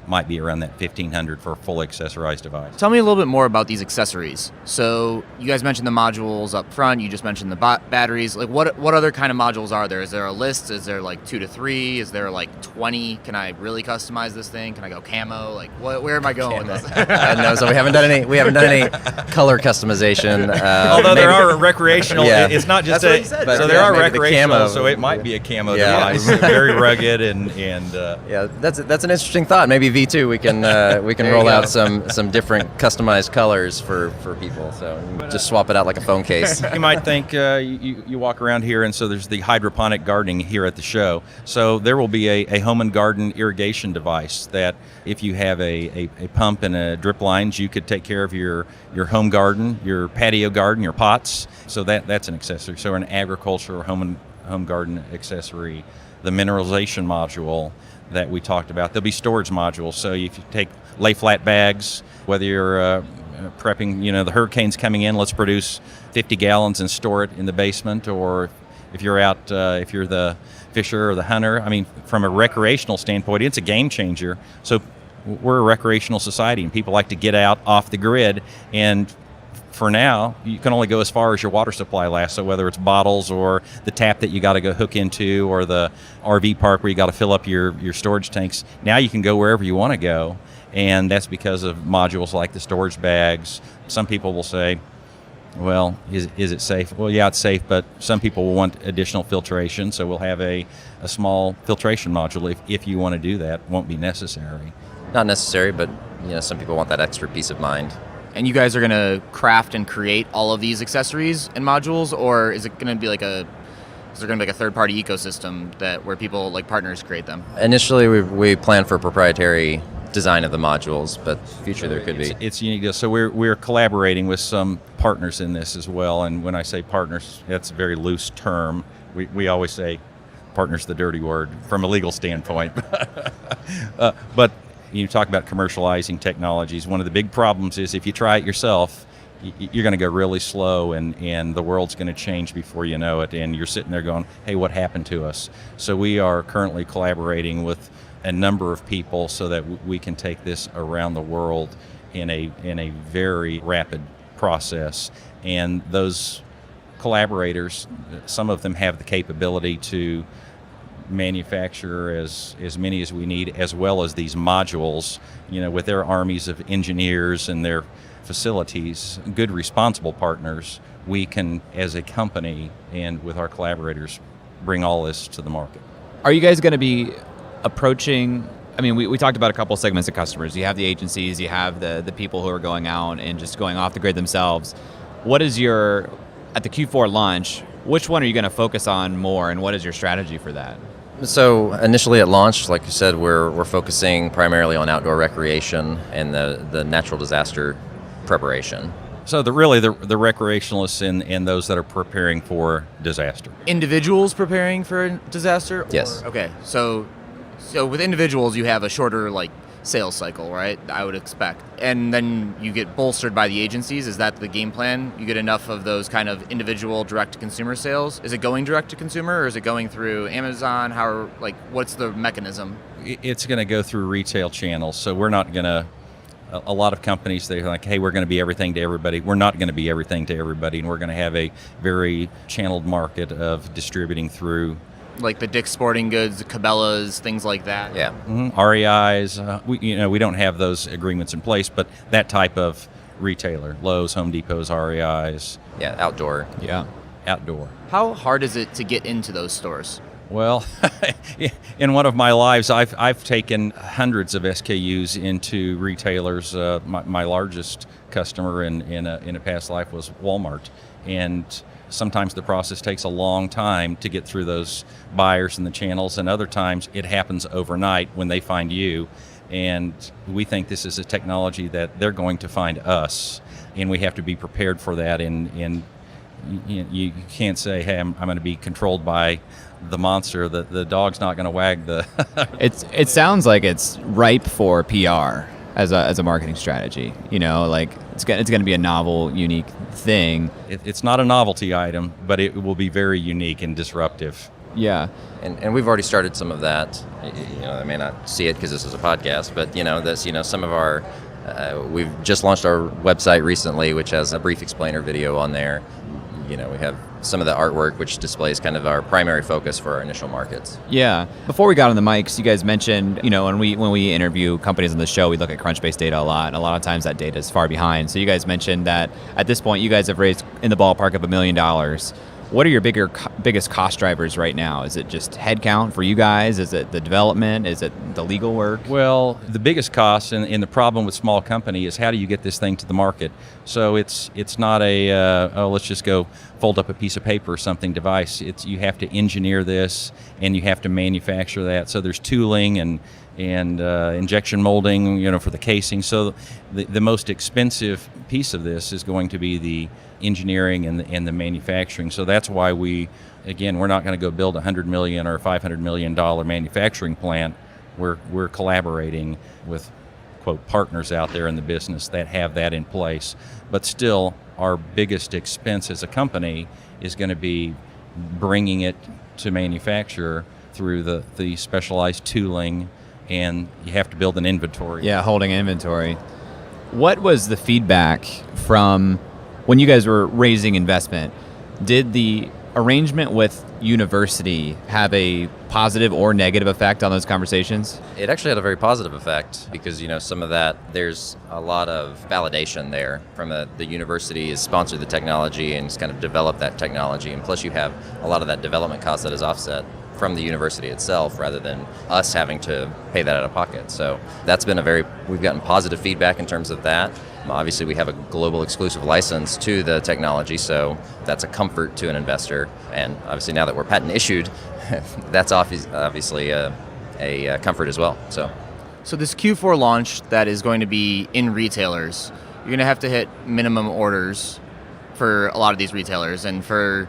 might be around that $1,500 for a full accessorized device. tell me a little bit more about these accessories. So you guys mentioned the modules up front. You just mentioned the batteries. Like what other kind of modules are there? Is there a list? Is there like 2 to 3? Is there like 20? Can I really customize this thing? Can I go camo? Like where am I going with this? No, so we haven't done any color customization. Although there maybe- are recreational, Yeah. it's not just That's what he said. so But there yeah, are maybe the recreational, camo. so it might be a camo Yeah. device, very rugged and Yeah, that's an interesting thought. Maybe V2 we can roll you out go. some different customized colors for people. So just swap it out like a phone case. You might think you walk around here, and so there's the hydroponic gardening here at the show. So there will be a home and garden irrigation device that if you have a pump and a drip lines, you could take care of your home garden, your patio garden, your pots. So that's an accessory. So an agriculture home garden accessory. The mineralization module that we talked about. There'll be storage modules. So if you lay flat bags, whether you're prepping, the hurricane's coming in, let's produce 50 gallons and store it in the basement, or if you're out, if you're the fisher or the hunter, I mean, from a recreational standpoint, it's a game changer. So we're a recreational society, and people like to get out off the grid, and for now, you can only go as far as your water supply lasts. So whether it's bottles or the tap that you got to go hook into, or the RV park where you got to fill up your storage tanks, now you can go wherever you want to go. And that's because of modules like the storage bags. Some people will say, well, is it safe? Well, yeah, it's safe, but some people will want additional filtration. So we'll have a small filtration module if you want to do that. It won't be necessary. Not necessary, but some people want that extra peace of mind. And you guys are going to craft and create all of these accessories and modules, or is it going to be like is there going to be like a third-party ecosystem where people like partners create them? Initially, we plan for proprietary design of the modules, but future there could be. It's unique. So we're collaborating with some partners in this as well. And when I say partners, that's a very loose term. We always say partner's the dirty word from a legal standpoint. But you talk about commercializing technologies. One of the big problems is if you try it yourself, you're going to go really slow, and the world's going to change before you know it. And you're sitting there going, hey, what happened to us? So we are currently collaborating with a number of people so that we can take this around the world in a very rapid process. And those collaborators, some of them have the capability to manufacture as many as we need, as well as these modules, with their armies of engineers and their facilities, good responsible partners. We can, as a company and with our collaborators, bring all this to the market. Are you guys going to be approaching, I mean, we talked about a couple segments of customers. You have the agencies, you have the people who are going out and just going off the grid themselves. What is at the Q4 launch, which one are you going to focus on more, and what is your strategy for that? So initially at launch, like you said, we're focusing primarily on outdoor recreation and the natural disaster preparation. So the recreationalists and those that are preparing for disaster. Individuals preparing for a disaster? Yes. Okay, so with individuals, you have a shorter sales cycle, right? I would expect. And then you get bolstered by the agencies. Is that the game plan? You get enough of those kind of individual direct-to-consumer sales? Is it going direct-to-consumer, or is it going through Amazon? What's the mechanism? It's going to go through retail channels. So we're not going to. A lot of companies, they're like, hey, we're going to be everything to everybody. We're not going to be everything to everybody, and we're going to have a very channeled market of distributing through. Like the Dick's Sporting Goods, Cabela's, things like that. Yeah. Mm-hmm. REIs, we don't have those agreements in place, but that type of retailer, Lowe's, Home Depot's, REIs. Yeah, outdoor. Yeah. Outdoor. How hard is it to get into those stores? Well, in one of my lives, I've taken hundreds of SKUs into retailers. My largest customer in a past life was Walmart, and sometimes the process takes a long time to get through those buyers and the channels, and other times it happens overnight when they find you. And we think this is a technology that they're going to find us, and we have to be prepared for that. And you can't say, hey, I'm going to be controlled by the monster. The dog's not going to wag the. It sounds like it's ripe for PR as a marketing strategy. It's going to be a novel, unique thing. It's not a novelty item, but it will be very unique and disruptive. Yeah. And we've already started some of that. I may not see it because this is a podcast, but some of our. We've just launched our website recently, which has a brief explainer video on there. We have some of the artwork, which displays kind of our primary focus for our initial markets. Yeah. Before we got on the mics, you guys mentioned, when we interview companies on the show, we look at Crunchbase data a lot, and a lot of times that data is far behind. So you guys mentioned that at this point, you guys have raised in the ballpark of $1 million. What are your biggest cost drivers right now? Is it just headcount for you guys? Is it the development? Is it the legal work? Well, the biggest cost and the problem with small company is how do you get this thing to the market? So it's not let's just go fold up a piece of paper or something device. You have to engineer this and you have to manufacture that. So there's tooling and injection molding, for the casing. So the most expensive piece of this is going to be the engineering and the manufacturing. So that's why we're not going to go build $100 million or $500 million manufacturing plant. We're collaborating with, quote, partners out there in the business that have that in place. But still, our biggest expense as a company is going to be bringing it to manufacture through the specialized tooling, and you have to build an inventory. Yeah, holding inventory. What was the feedback from when you guys were raising investment? Did the arrangement with university have a positive or negative effect on those conversations? It actually had a very positive effect because, some of that, there's a lot of validation there from the university has sponsored the technology and has kind of developed that technology. And plus you have a lot of that development cost that is offset from the university itself rather than us having to pay that out of pocket. So that's been we've gotten positive feedback in terms of that. Obviously, we have a global exclusive license to the technology, so that's a comfort to an investor. And obviously, now that we're patent issued, that's obviously a comfort as well. So this Q4 launch that is going to be in retailers, you're going to have to hit minimum orders for a lot of these retailers. And for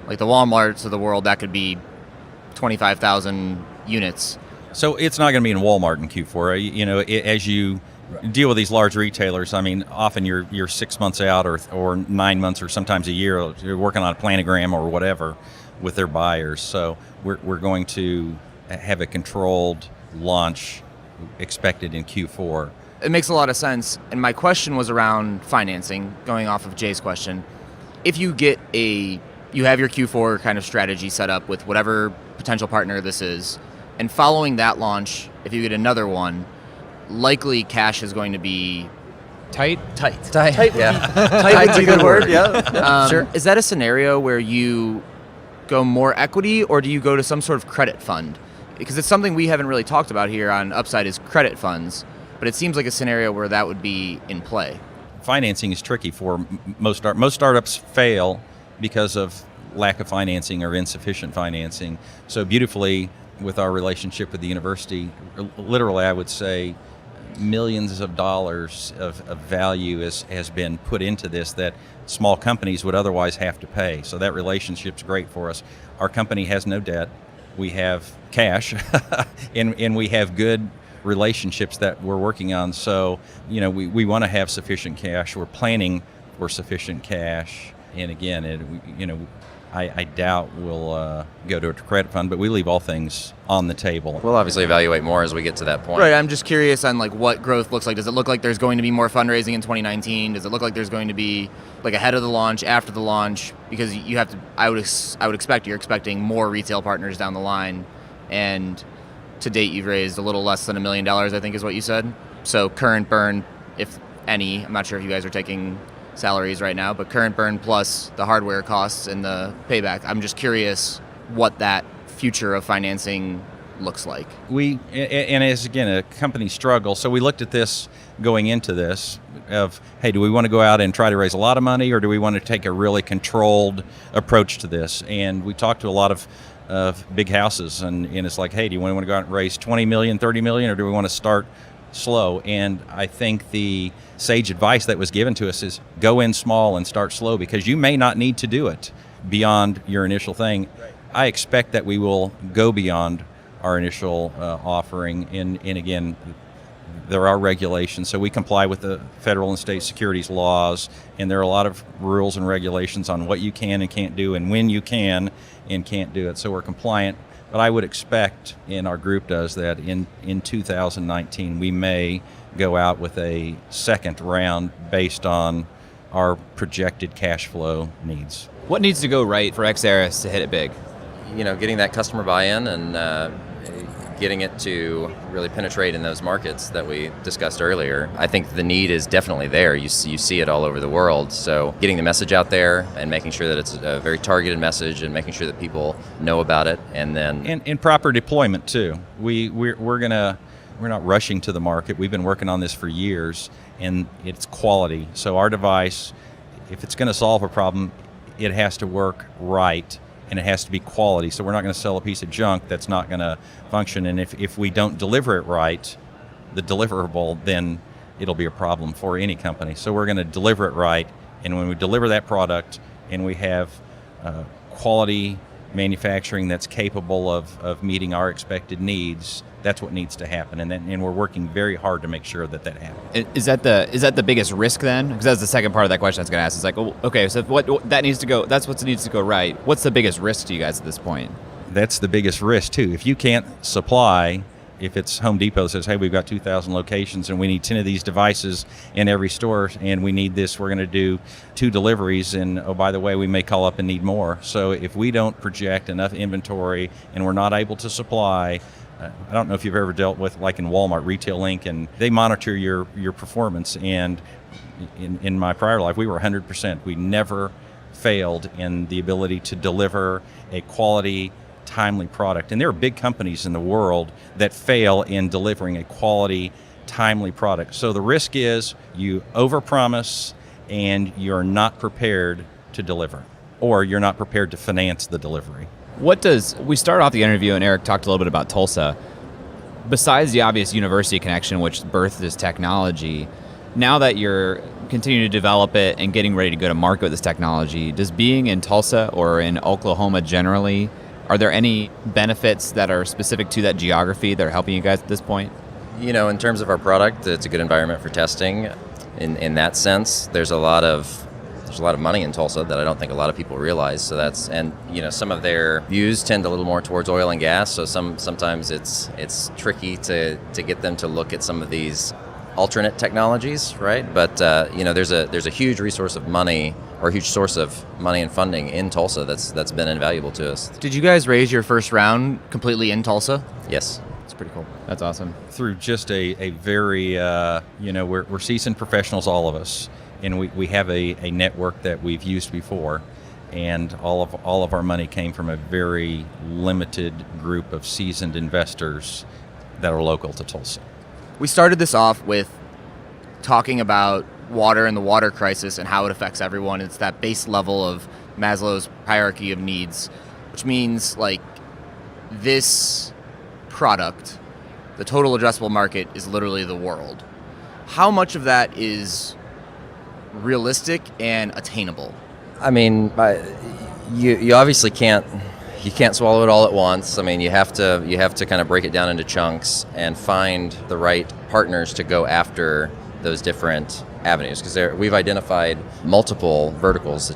the Walmarts of the world, that could be 25,000 units. So it's not going to be in Walmart in Q4. As you deal with these large retailers, often you're 6 months out or 9 months or sometimes a year. You're working on a planogram or whatever with their buyers. So we're going to have a controlled launch expected in Q4. It makes a lot of sense. And my question was around financing, going off of Jay's question. If you have your Q4 kind of strategy set up with whatever potential partner this is, and following that launch, if you get another one, likely cash is going to be tight. Yeah, tight's a good word. Yeah, sure. Is that a scenario where you go more equity, or do you go to some sort of credit fund? Because it's something we haven't really talked about here on Upside is credit funds, but it seems like a scenario where that would be in play. Financing is tricky for most startups fail because of lack of financing or insufficient financing. So beautifully, with our relationship with the university, literally I would say millions of dollars of value has been put into this that small companies would otherwise have to pay. So that relationship's great for us. Our company has no debt. We have cash and we have good relationships that we're working on. So, we want to have sufficient cash. We're planning for sufficient cash. And again, I doubt we'll go to a credit fund, but we leave all things on the table. We'll obviously evaluate more as we get to that point. Right. I'm just curious on what growth looks like. Does it look like there's going to be more fundraising in 2019? Does it look like there's going to be ahead of the launch, after the launch? Because you have to. I would expect you're expecting more retail partners down the line, and to date you've raised a little less than $1 million, I think is what you said. So current burn, if any, I'm not sure if you guys are taking salaries right now, but current burn plus the hardware costs and the payback. I'm just curious what that future of financing looks like. And as again, a company struggle, so we looked at this going into this of, hey, do we want to go out and try to raise a lot of money, or do we want to take a really controlled approach to this? And we talked to a lot of big houses, and it's like, hey, do you want to go out and raise 20 million, 30 million, or do we want to start slow? And I think the sage advice that was given to us is go in small and start slow, because you may not need to do it beyond your initial thing. Right. I expect that we will go beyond our initial offering. And again, there are regulations, so we comply with the federal and state securities laws, and there are a lot of rules and regulations on what you can and can't do and when you can and can't do it. So we're compliant. But I would expect, and our group does, that in 2019 we may go out with a second round based on our projected cash flow needs. What needs to go right for Exaeris to hit it big? Getting that customer buy-in and getting it to really penetrate in those markets that we discussed earlier. I think the need is definitely there. You see it all over the world. So getting the message out there and making sure that it's a very targeted message and making sure that people know about it, and then and proper deployment too. We're not rushing to the market. We've been working on this for years, and it's quality. So our device, if it's going to solve a problem, it has to work right. And it has to be quality. So we're not going to sell a piece of junk that's not going to function. And if we don't deliver it right, the deliverable, then it'll be a problem for any company. So we're going to deliver it right. And when we deliver that product and we have quality manufacturing that's capable of meeting our expected needs, that's what needs to happen. And we're working very hard to make sure that happens. Is that the biggest risk then? Because that's the second part of that question I was going to ask. It's like, okay, so what that needs to go, that's what needs to go right. What's the biggest risk to you guys at this point? That's the biggest risk too. If you can't supply, if it's Home Depot says, hey, we've got 2,000 locations and we need 10 of these devices in every store and we need this, we're going to do 2 deliveries, and oh, by the way, we may call up and need more. So if we don't project enough inventory and we're not able to supply, I don't know if you've ever dealt with, like in Walmart, Retail Link, and they monitor your performance. And in my prior life, we were 100%. We never failed in the ability to deliver a quality, timely product. And there are big companies in the world that fail in delivering a quality, timely product. So the risk is you overpromise and you're not prepared to deliver, or you're not prepared to finance the delivery. We started off the interview and Eric talked a little bit about Tulsa. Besides the obvious university connection, which birthed this technology, now that you're continuing to develop it and getting ready to go to market with this technology, does being in Tulsa or in Oklahoma generally, are there any benefits that are specific to that geography that are helping you guys at this point? In terms of our product, it's a good environment for testing. In that sense, there's a lot of money in Tulsa that I don't think a lot of people realize. So some of their views tend a little more towards oil and gas. So sometimes it's tricky to get them to look at some of these alternate technologies, right? But there's a huge resource of money, or a huge source of money and funding in Tulsa that's been invaluable to us. Did you guys raise your first round completely in Tulsa? Yes. That's pretty cool. That's awesome. Through just a very we're seasoned professionals, all of us. And we have a network that we've used before, and all of our money came from a very limited group of seasoned investors that are local to Tulsa. We started this off with talking about water and the water crisis and how it affects everyone. It's that base level of Maslow's hierarchy of needs, which means this product, the total addressable market is literally the world. How much of that is realistic and attainable? I mean, you obviously can't swallow it all at once. I mean, you have to kind of break it down into chunks and find the right partners to go after those different avenues, because we've identified multiple verticals,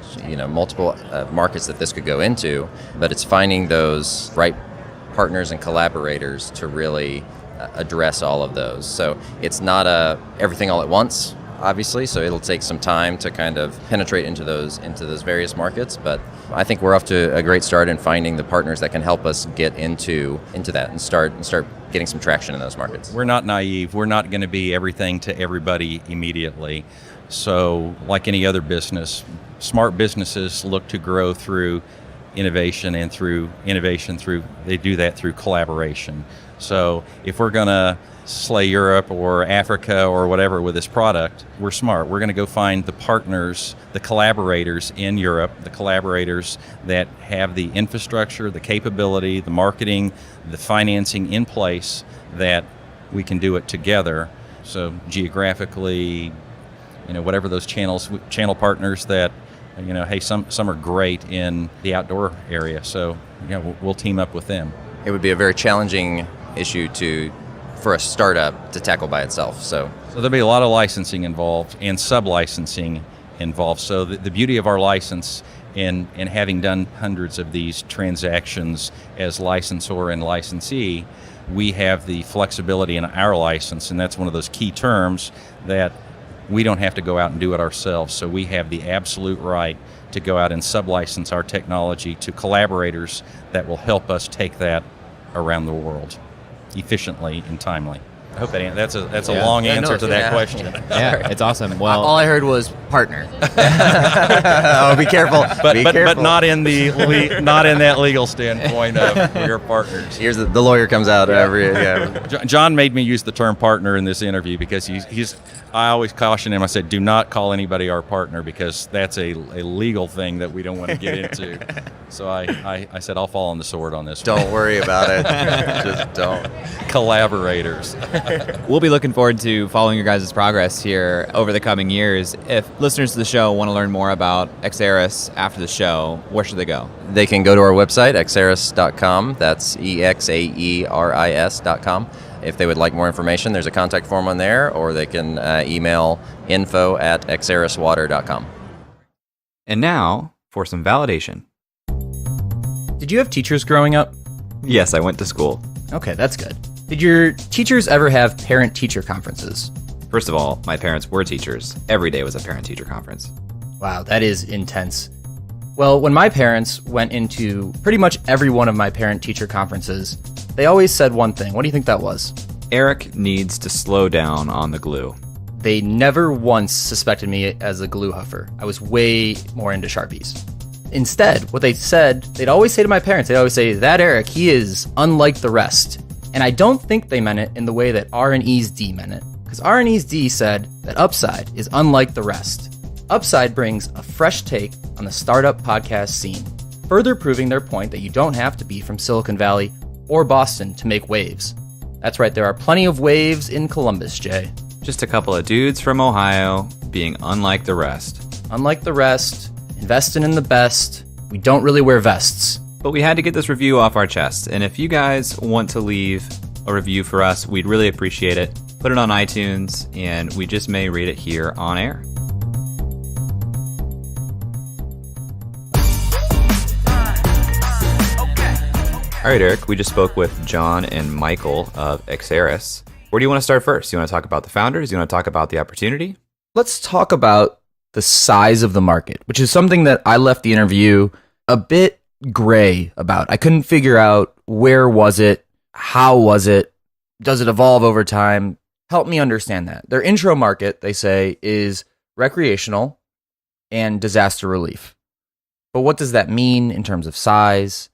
multiple markets that this could go into, but it's finding those right partners and collaborators to really address all of those. So it's not everything all at once, obviously, so it'll take some time to kind of penetrate into those various markets, but I think we're off to a great start in finding the partners that can help us get into that and start getting some traction in those markets. We're not naive. We're not going to be everything to everybody immediately. So like any other business, smart businesses look to grow through innovation, and they do that through collaboration. So if we're going to slay Europe or Africa or whatever with this product, we're smart. We're going to go find the partners, the collaborators in Europe, the collaborators that have the infrastructure, the capability, the marketing, the financing in place that we can do it together. So geographically, whatever those channel partners that, hey, some are great in the outdoor area. So we'll team up with them. It would be a very challenging issue for a startup to tackle by itself. So there'll be a lot of licensing involved and sub-licensing involved. So the beauty of our license, and having done hundreds of these transactions as licensor and licensee, we have the flexibility in our license, and that's one of those key terms that we don't have to go out and do it ourselves. So we have the absolute right to go out and sub-license our technology to collaborators that will help us take that around the world efficiently and timely. I hope that's a long answer to that question. Yeah, it's awesome. Well, all I heard was partner. Oh, be careful. But not in that legal standpoint of we're partners. Here's the lawyer comes out every. John made me use the term partner in this interview because I always caution him. I said, do not call anybody our partner, because that's a legal thing that we don't want to get into. So I said, I'll fall on the sword on this. Don't worry about it. Just don't. Collaborators. We'll be looking forward to following your guys' progress here over the coming years. If listeners to the show want to learn more about Exaeris after the show, where should they go? They can go to our website, exaeris.com. That's EXAERIS.com. If they would like more information, there's a contact form on there, or they can email info@exaeriswater.com. And now for some validation. Did you have teachers growing up? Yes, I went to school. Okay, that's good. Did your teachers ever have parent-teacher conferences? First of all, my parents were teachers. Every day was a parent-teacher conference. Wow, that is intense. Well, when my parents went into pretty much every one of my parent-teacher conferences, they always said one thing. What do you think that was? Eric needs to slow down on the glue. They never once suspected me as a glue huffer. I was way more into Sharpies. Instead, what they said, they'd always say to my parents, they'd always say, that Eric, he is unlike the rest. And I don't think they meant it in the way that R&E's D meant it. Because R&E's D said that Upside is unlike the rest. Upside brings a fresh take on the startup podcast scene, further proving their point that you don't have to be from Silicon Valley or Boston to make waves. That's right, there are plenty of waves in Columbus, Jay. Just a couple of dudes from Ohio being unlike the rest. Unlike the rest, investing in the best, we don't really wear vests. But we had to get this review off our chest, and if you guys want to leave a review for us, we'd really appreciate it. Put it on iTunes, and we just may read it here on air. All right, Eric, we just spoke with John and Michael of Exaeris. Where do you want to start first? You want to talk about the founders? You want to talk about the opportunity? Let's talk about the size of the market, which is something that I left the interview a bit gray about. I couldn't figure out where was it, how was it, does it evolve over time? Help me understand that. Their intro market, they say, is recreational and disaster relief. But what does that mean in terms of size?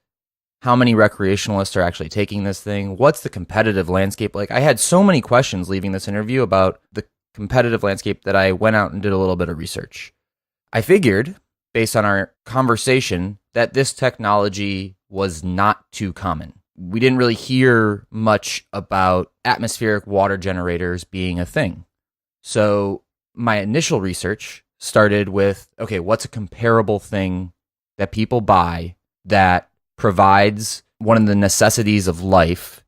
How many recreationalists are actually taking this thing? What's the competitive landscape like? I had so many questions leaving this interview about the competitive landscape that I went out and did a little bit of research. I figured, based on our conversation, that this technology was not too common. we didn't really hear much about atmospheric water generators being a thing. So my initial research started with, okay, what's a comparable thing that people buy that provides one of the necessities of life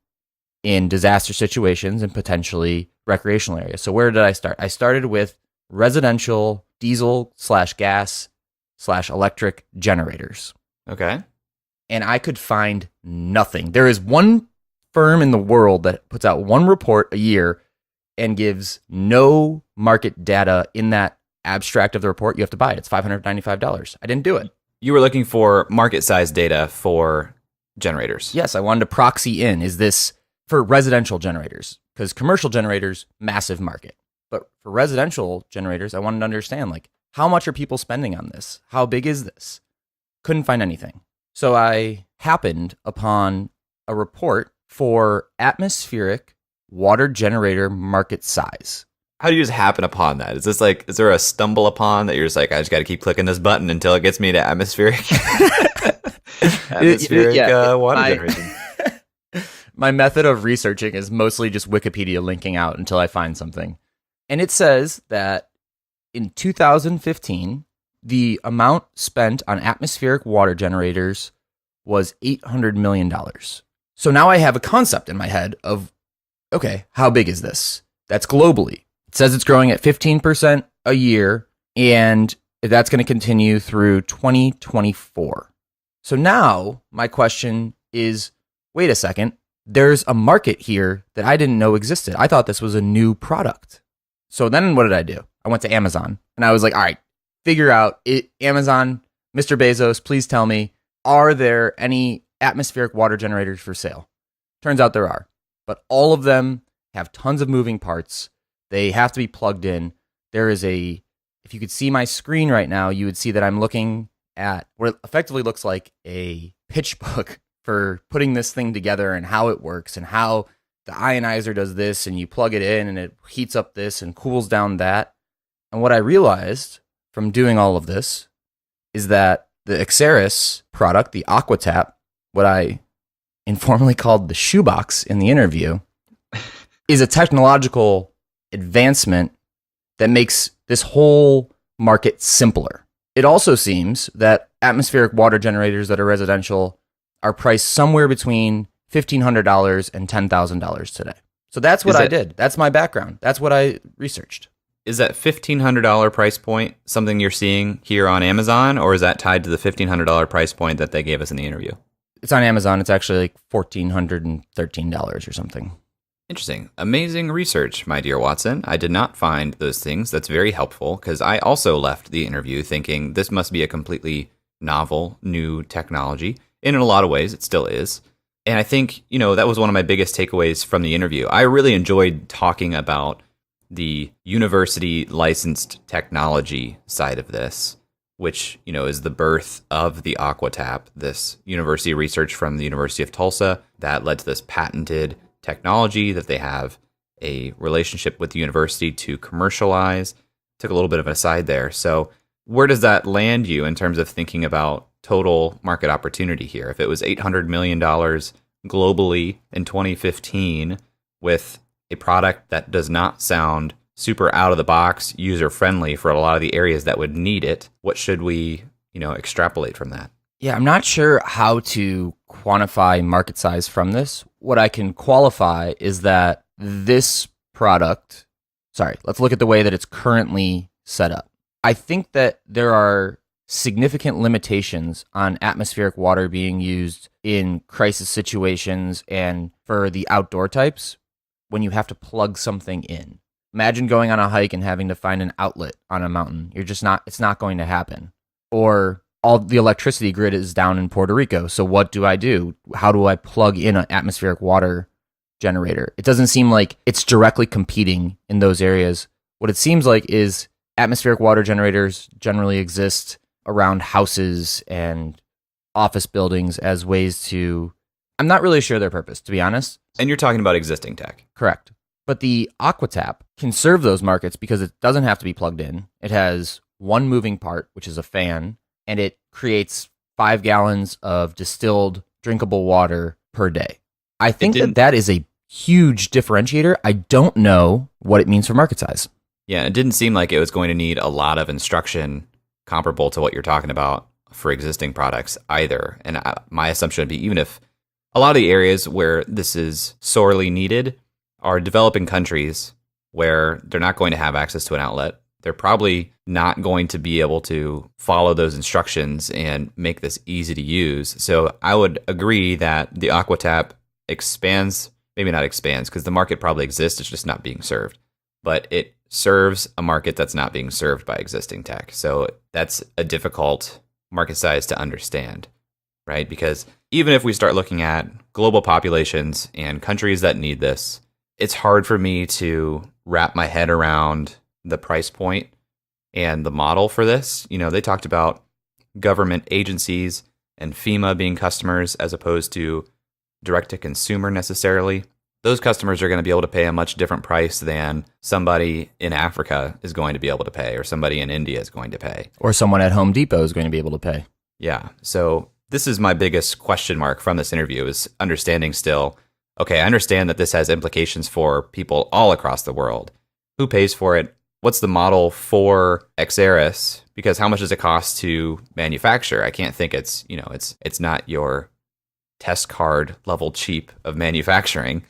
in disaster situations and potentially recreational areas? So where did I start? I started with residential diesel/gas/electric generators. Okay. And I could find nothing. There is one firm in the world that puts out one report a year and gives no market data in that abstract of the report. You have to buy it. It's $595. I didn't do it. You were looking for market size data for generators. Yes, I wanted to proxy in. Is this for residential generators? Because commercial generators, massive market. But for residential generators, I wanted to understand, like, how much are people spending on this? How big is this? Couldn't find anything. So I happened upon a report for atmospheric water generator market size. How do you just happen upon that? Is this like, is there a stumble upon that you're just like, I just got to keep clicking this button until it gets me to atmospheric water generation? My method of researching is mostly just Wikipedia linking out until I find something. And it says that in 2015, the amount spent on atmospheric water generators was $800 million. So now I have a concept in my head of, okay, how big is this? That's globally. It says it's growing at 15% a year, and that's going to continue through 2024. So now my question is, wait a second, there's a market here that I didn't know existed. I thought this was a new product. So then what did I do? I went to Amazon, and I was like, all right, figure out it. Amazon, Mr. Bezos, please tell me, are there any atmospheric water generators for sale? Turns out there are, but all of them have tons of moving parts. They have to be plugged in. There is if you could see my screen right now, you would see that I'm looking at what effectively looks like a pitch book for putting this thing together and how it works and how the ionizer does this, and you plug it in and it heats up this and cools down that. And what I realized from doing all of this is that the Exaeris product, the AcquaTap, what I informally called the shoebox in the interview, is a technological advancement that makes this whole market simpler. It also seems that atmospheric water generators that are residential are priced somewhere between $1,500 and $10,000 today. So that's what I did. That's my background. That's what I researched. Is that $1,500 price point something you're seeing here on Amazon, or is that tied to the $1,500 price point that they gave us in the interview? It's on Amazon. It's actually like $1,413 or something. Interesting. Amazing research, my dear Watson. I did not find those things. That's very helpful, because I also left the interview thinking this must be a completely novel, new technology. And in a lot of ways, it still is. And I think, that was one of my biggest takeaways from the interview. I really enjoyed talking about the university licensed technology side of this, which, is the birth of the AcquaTap, this university research from the University of Tulsa that led to this patented technology that they have a relationship with the university to commercialize. Took a little bit of an aside there. So where does that land you in terms of thinking about total market opportunity here? If it was $800 million globally in 2015 with a product that does not sound super out of the box, user friendly for a lot of the areas that would need it, what should we, extrapolate from that? Yeah, I'm not sure how to quantify market size from this. What I can qualify is that this product, let's look at the way that it's currently set up. I think that there are significant limitations on atmospheric water being used in crisis situations and for the outdoor types when you have to plug something in. Imagine going on a hike and having to find an outlet on a mountain. It's not going to happen. Or all the electricity grid is down in Puerto Rico. So what do I do? How do I plug in an atmospheric water generator? It doesn't seem like it's directly competing in those areas. What it seems like is atmospheric water generators generally exist around houses and office buildings as ways to, I'm not really sure their purpose, to be honest. And you're talking about existing tech. Correct. But the AcquaTap can serve those markets because it doesn't have to be plugged in. It has one moving part, which is a fan, and it creates 5 gallons of distilled drinkable water per day. I think didn't- that is a huge differentiator. I don't know what it means for market size. Yeah, it didn't seem like it was going to need a lot of instruction comparable to what you're talking about for existing products either. And my assumption would be even if a lot of the areas where this is sorely needed are developing countries where they're not going to have access to an outlet, they're probably not going to be able to follow those instructions and make this easy to use. So I would agree that the AquaTap expands, maybe not expands, because the market probably exists, it's just not being served. But it serves a market that's not being served by existing tech. So that's a difficult market size to understand, right? Because even if we start looking at global populations and countries that need this, it's hard for me to wrap my head around the price point and the model for this. You know, they talked about government agencies and FEMA being customers as opposed to direct to consumer necessarily. Those customers are going to be able to pay a much different price than somebody in Africa is going to be able to pay, or somebody in India is going to pay. Or someone at Home Depot is going to be able to pay. Yeah. So this is my biggest question mark from this interview, is understanding still, okay, I understand that this has implications for people all across the world. Who pays for it? What's the model for Exaeris? Because how much does it cost to manufacture? I can't think it's not your test card level cheap of manufacturing.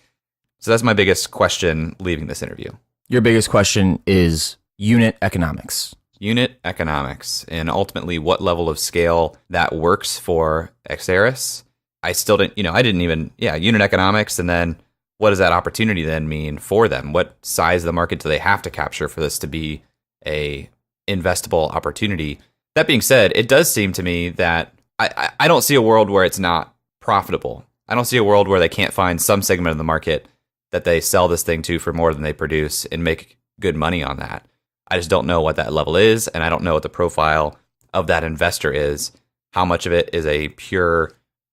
So that's my biggest question leaving this interview. Your biggest question is unit economics. Unit economics, and ultimately what level of scale that works for Exaeris. I still didn't, unit economics, and then what does that opportunity then mean for them? What size of the market do they have to capture for this to be a investable opportunity? That being said, it does seem to me that I don't see a world where it's not profitable. I don't see a world where they can't find some segment of the market that they sell this thing to for more than they produce and make good money on that. I just don't know what that level is, and I don't know what the profile of that investor is. How much of it is a pure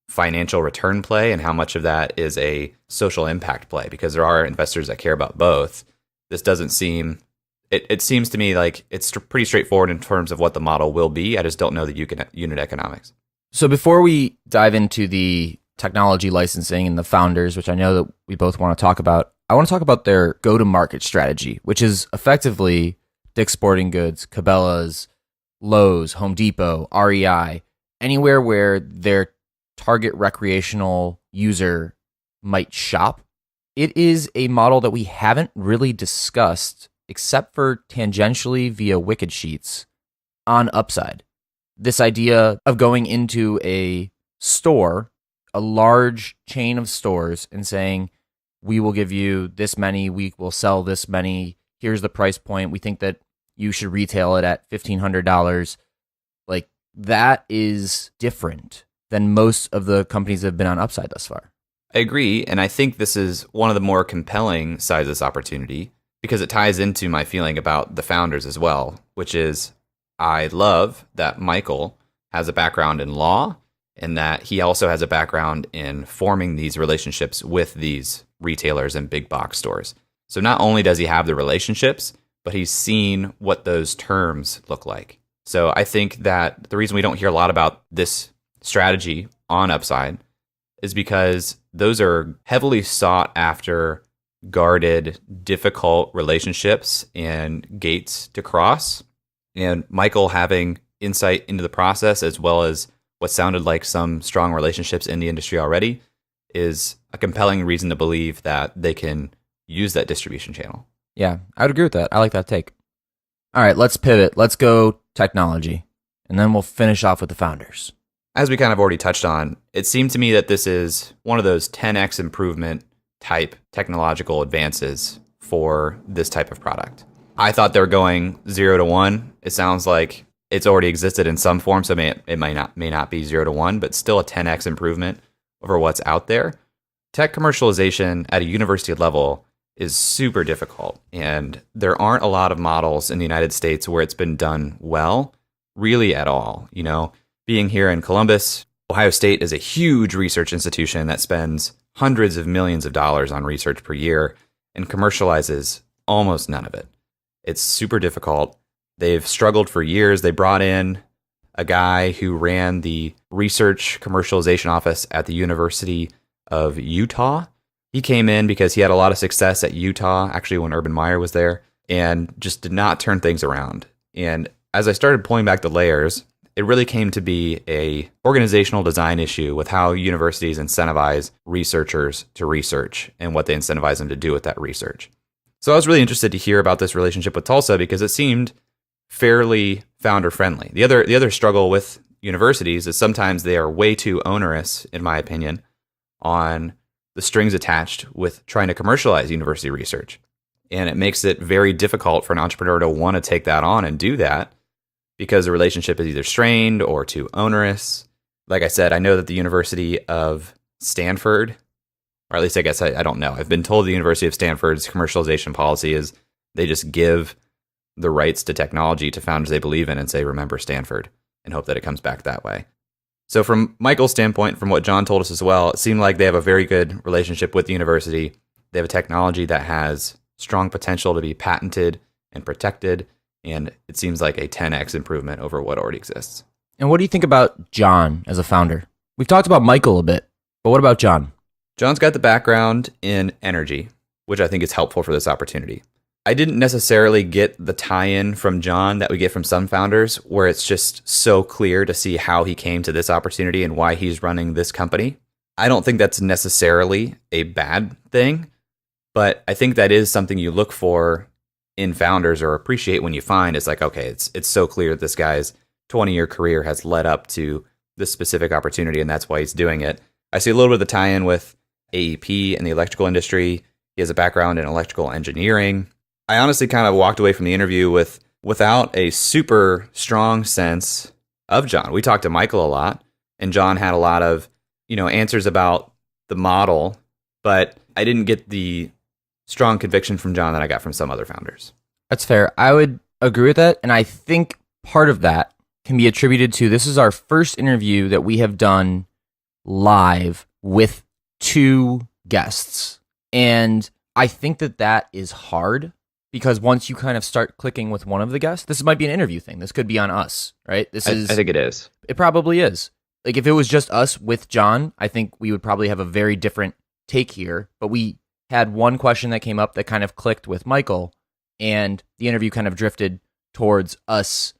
financial return play and how much of that is a social impact play, because there are investors that care about both. This doesn't seem, it seems to me like it's pretty straightforward in terms of what the model will be. I just don't know the unit economics. So before we dive into the technology licensing and the founders, which I know that we both want to talk about, I want to talk about their go-to-market strategy, which is effectively Dick's Sporting Goods, Cabela's, Lowe's, Home Depot, REI, anywhere where their target recreational user might shop. It is a model that we haven't really discussed except for tangentially via Wicked Sheets on Upside. This idea of going into a store, a large chain of stores, and saying, we will give you this many, we will sell this many, here's the price point, we think that you should retail it at $1,500. Like, that is different than most of the companies that have been on Upside thus far. I agree, and I think this is one of the more compelling sides of this opportunity because it ties into my feeling about the founders as well, which is I love that Michael has a background in law and that he also has a background in forming these relationships with these retailers and big box stores. So not only does he have the relationships, but he's seen what those terms look like. So I think that the reason we don't hear a lot about this strategy on Upside is because those are heavily sought after, guarded, difficult relationships and gates to cross. And Michael having insight into the process as well as what sounded like some strong relationships in the industry already is a compelling reason to believe that they can use that distribution channel. Yeah, I would agree with that. I like that take. All right, let's pivot. Let's go technology, and then we'll finish off with the founders. As we kind of already touched on, it seemed to me that this is one of those 10x improvement type technological advances for this type of product. I thought they were going 0 to 1. It sounds like it's already existed in some form, so it may not be 0 to 1, but still a 10x improvement over what's out there. Tech commercialization at a university level is super difficult, and there aren't a lot of models in the United States where it's been done well, really at all. You know, being here in Columbus, Ohio State is a huge research institution that spends hundreds of millions of dollars on research per year and commercializes almost none of it. It's super difficult. They've struggled for years. They brought in a guy who ran the research commercialization office at the university of Utah. He came in because he had a lot of success at Utah, actually when Urban Meyer was there, and just did not turn things around. And as I started pulling back the layers, it really came to be a organizational design issue with how universities incentivize researchers to research and what they incentivize them to do with that research. So I was really interested to hear about this relationship with Tulsa because it seemed fairly founder friendly. The other struggle with universities is sometimes they are way too onerous, in my opinion, on the strings attached with trying to commercialize university research. And it makes it very difficult for an entrepreneur to want to take that on and do that because the relationship is either strained or too onerous. Like I said, I know that the University of Stanford, or at least I guess I don't know. I've been told the University of Stanford's commercialization policy is they just give the rights to technology to founders they believe in and say, remember Stanford, and hope that it comes back that way. So from Michael's standpoint, from what John told us as well, it seemed like they have a very good relationship with the university. They have a technology that has strong potential to be patented and protected, and it seems like a 10x improvement over what already exists. And what do you think about John as a founder? We've talked about Michael a bit, but what about John? John's got the background in energy, which I think is helpful for this opportunity. I didn't necessarily get the tie-in from John that we get from some founders, where it's just so clear to see how he came to this opportunity and why he's running this company. I don't think that's necessarily a bad thing, but I think that is something you look for in founders or appreciate when you find. It's like, okay, it's so clear that this guy's 20-year career has led up to this specific opportunity, and that's why he's doing it. I see a little bit of the tie-in with AEP and the electrical industry. He has a background in electrical engineering. I honestly kind of walked away from the interview without a super strong sense of John. We talked to Michael a lot, and John had a lot of, answers about the model, but I didn't get the strong conviction from John that I got from some other founders. That's fair. I would agree with that, and I think part of that can be attributed to this is our first interview that we have done live with two guests, and I think that is hard. Because once you kind of start clicking with one of the guests, this might be an interview thing. This could be on us, right? I think it is. It probably is. Like if it was just us with John, I think we would probably have a very different take here. But we had one question that came up that kind of clicked with Michael, and the interview kind of drifted towards us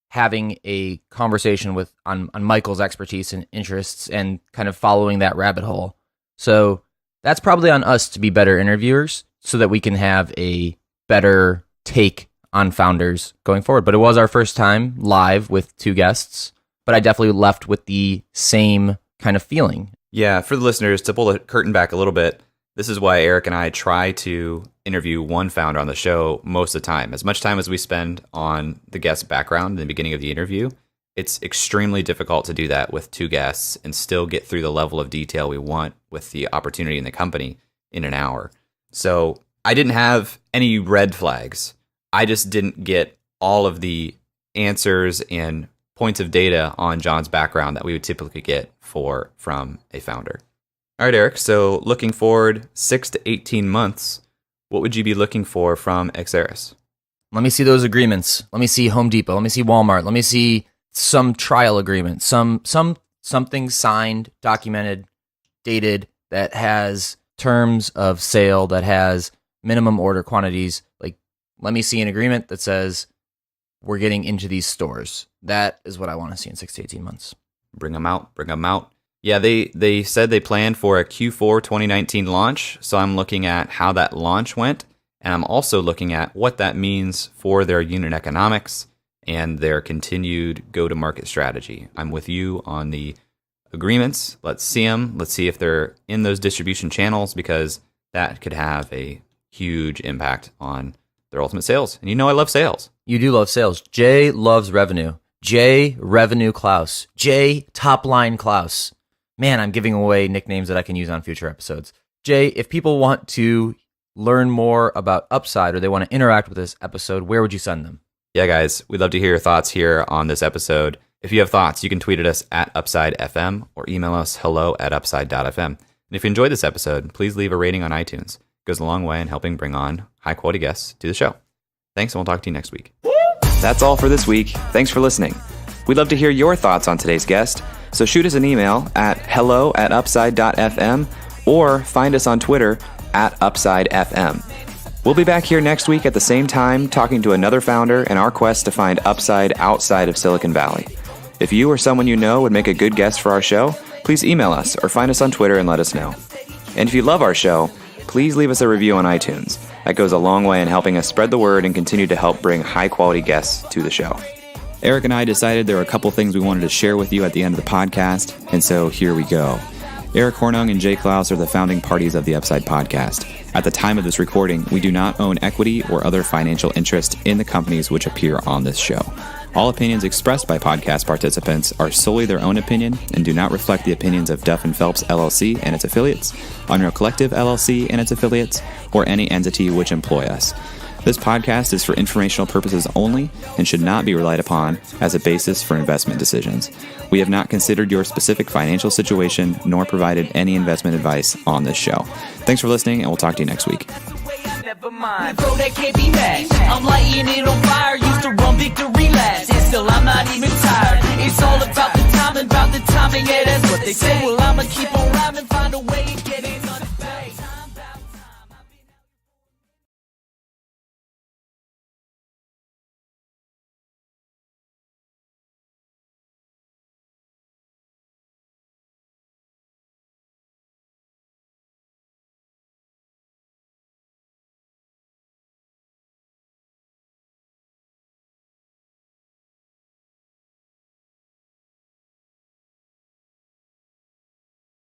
having a conversation on Michael's expertise and interests and kind of following that rabbit hole. So that's probably on us to be better interviewers so that we can have a better take on founders going forward. But it was our first time live with two guests, but I definitely left with the same kind of feeling. Yeah, for the listeners, to pull the curtain back a little bit, this is why Eric and I try to interview one founder on the show most of the time. As much time as we spend on the guest's background in the beginning of the interview, it's extremely difficult to do that with two guests and still get through the level of detail we want with the opportunity in the company in an hour. So I didn't have any red flags. I just didn't get all of the answers and points of data on John's background that we would typically get from a founder. All right, Eric, so looking forward 6 to 18 months, what would you be looking for from Exaeris? Let me see those agreements. Let me see Home Depot. Let me see Walmart. Let me see some trial agreement, something signed, documented, dated, that has terms of sale, that has minimum order quantities. Like, let me see an agreement that says we're getting into these stores. That is what I want to see in 6 to 18 months. Bring them out. Yeah, they said they planned for a Q4 2019 launch, so I'm looking at how that launch went, and I'm also looking at what that means for their unit economics and their continued go-to-market strategy. I'm with you on the agreements. Let's see them. Let's see if they're in those distribution channels, because that could have a huge impact on their ultimate sales. And I love sales. You do love sales. Jay loves revenue. Jay Revenue Klaus. Jay Top Line Klaus. Man, I'm giving away nicknames that I can use on future episodes. Jay, if people want to learn more about Upside or they want to interact with this episode, where would you send them? Yeah, guys, we'd love to hear your thoughts here on this episode. If you have thoughts, you can tweet at us at UpsideFM or email us hello@upside.fm. And if you enjoyed this episode, please leave a rating on iTunes. It goes a long way in helping bring on high-quality guests to the show. Thanks, and we'll talk to you next week. That's all for this week. Thanks for listening. We'd love to hear your thoughts on today's guest, so shoot us an email at hello@upside.fm or find us on Twitter at UpsideFM. We'll be back here next week at the same time talking to another founder in our quest to find upside outside of Silicon Valley. If you or someone you know would make a good guest for our show, please email us or find us on Twitter and let us know. And if you love our show, please leave us a review on iTunes. That goes a long way in helping us spread the word and continue to help bring high-quality guests to the show. Eric and I decided there were a couple things we wanted to share with you at the end of the podcast, and so here we go. Eric Hornung and Jay Klaus are the founding parties of the Upside podcast. At the time of this recording, we do not own equity or other financial interest in the companies which appear on this show. All opinions expressed by podcast participants are solely their own opinion and do not reflect the opinions of Duff & Phelps LLC and its affiliates, Unreal Collective LLC and its affiliates, or any entity which employ us. This podcast is for informational purposes only and should not be relied upon as a basis for investment decisions. We have not considered your specific financial situation nor provided any investment advice on this show. Thanks for listening, and we'll talk to you next week. Never mind, bro, that can't be matched. I'm lighting it on fire, used to run victory laps, and still I'm not even tired. It's all about the timing, yeah, that's what they say. Well, I'ma keep on rhyming, find a way and get it.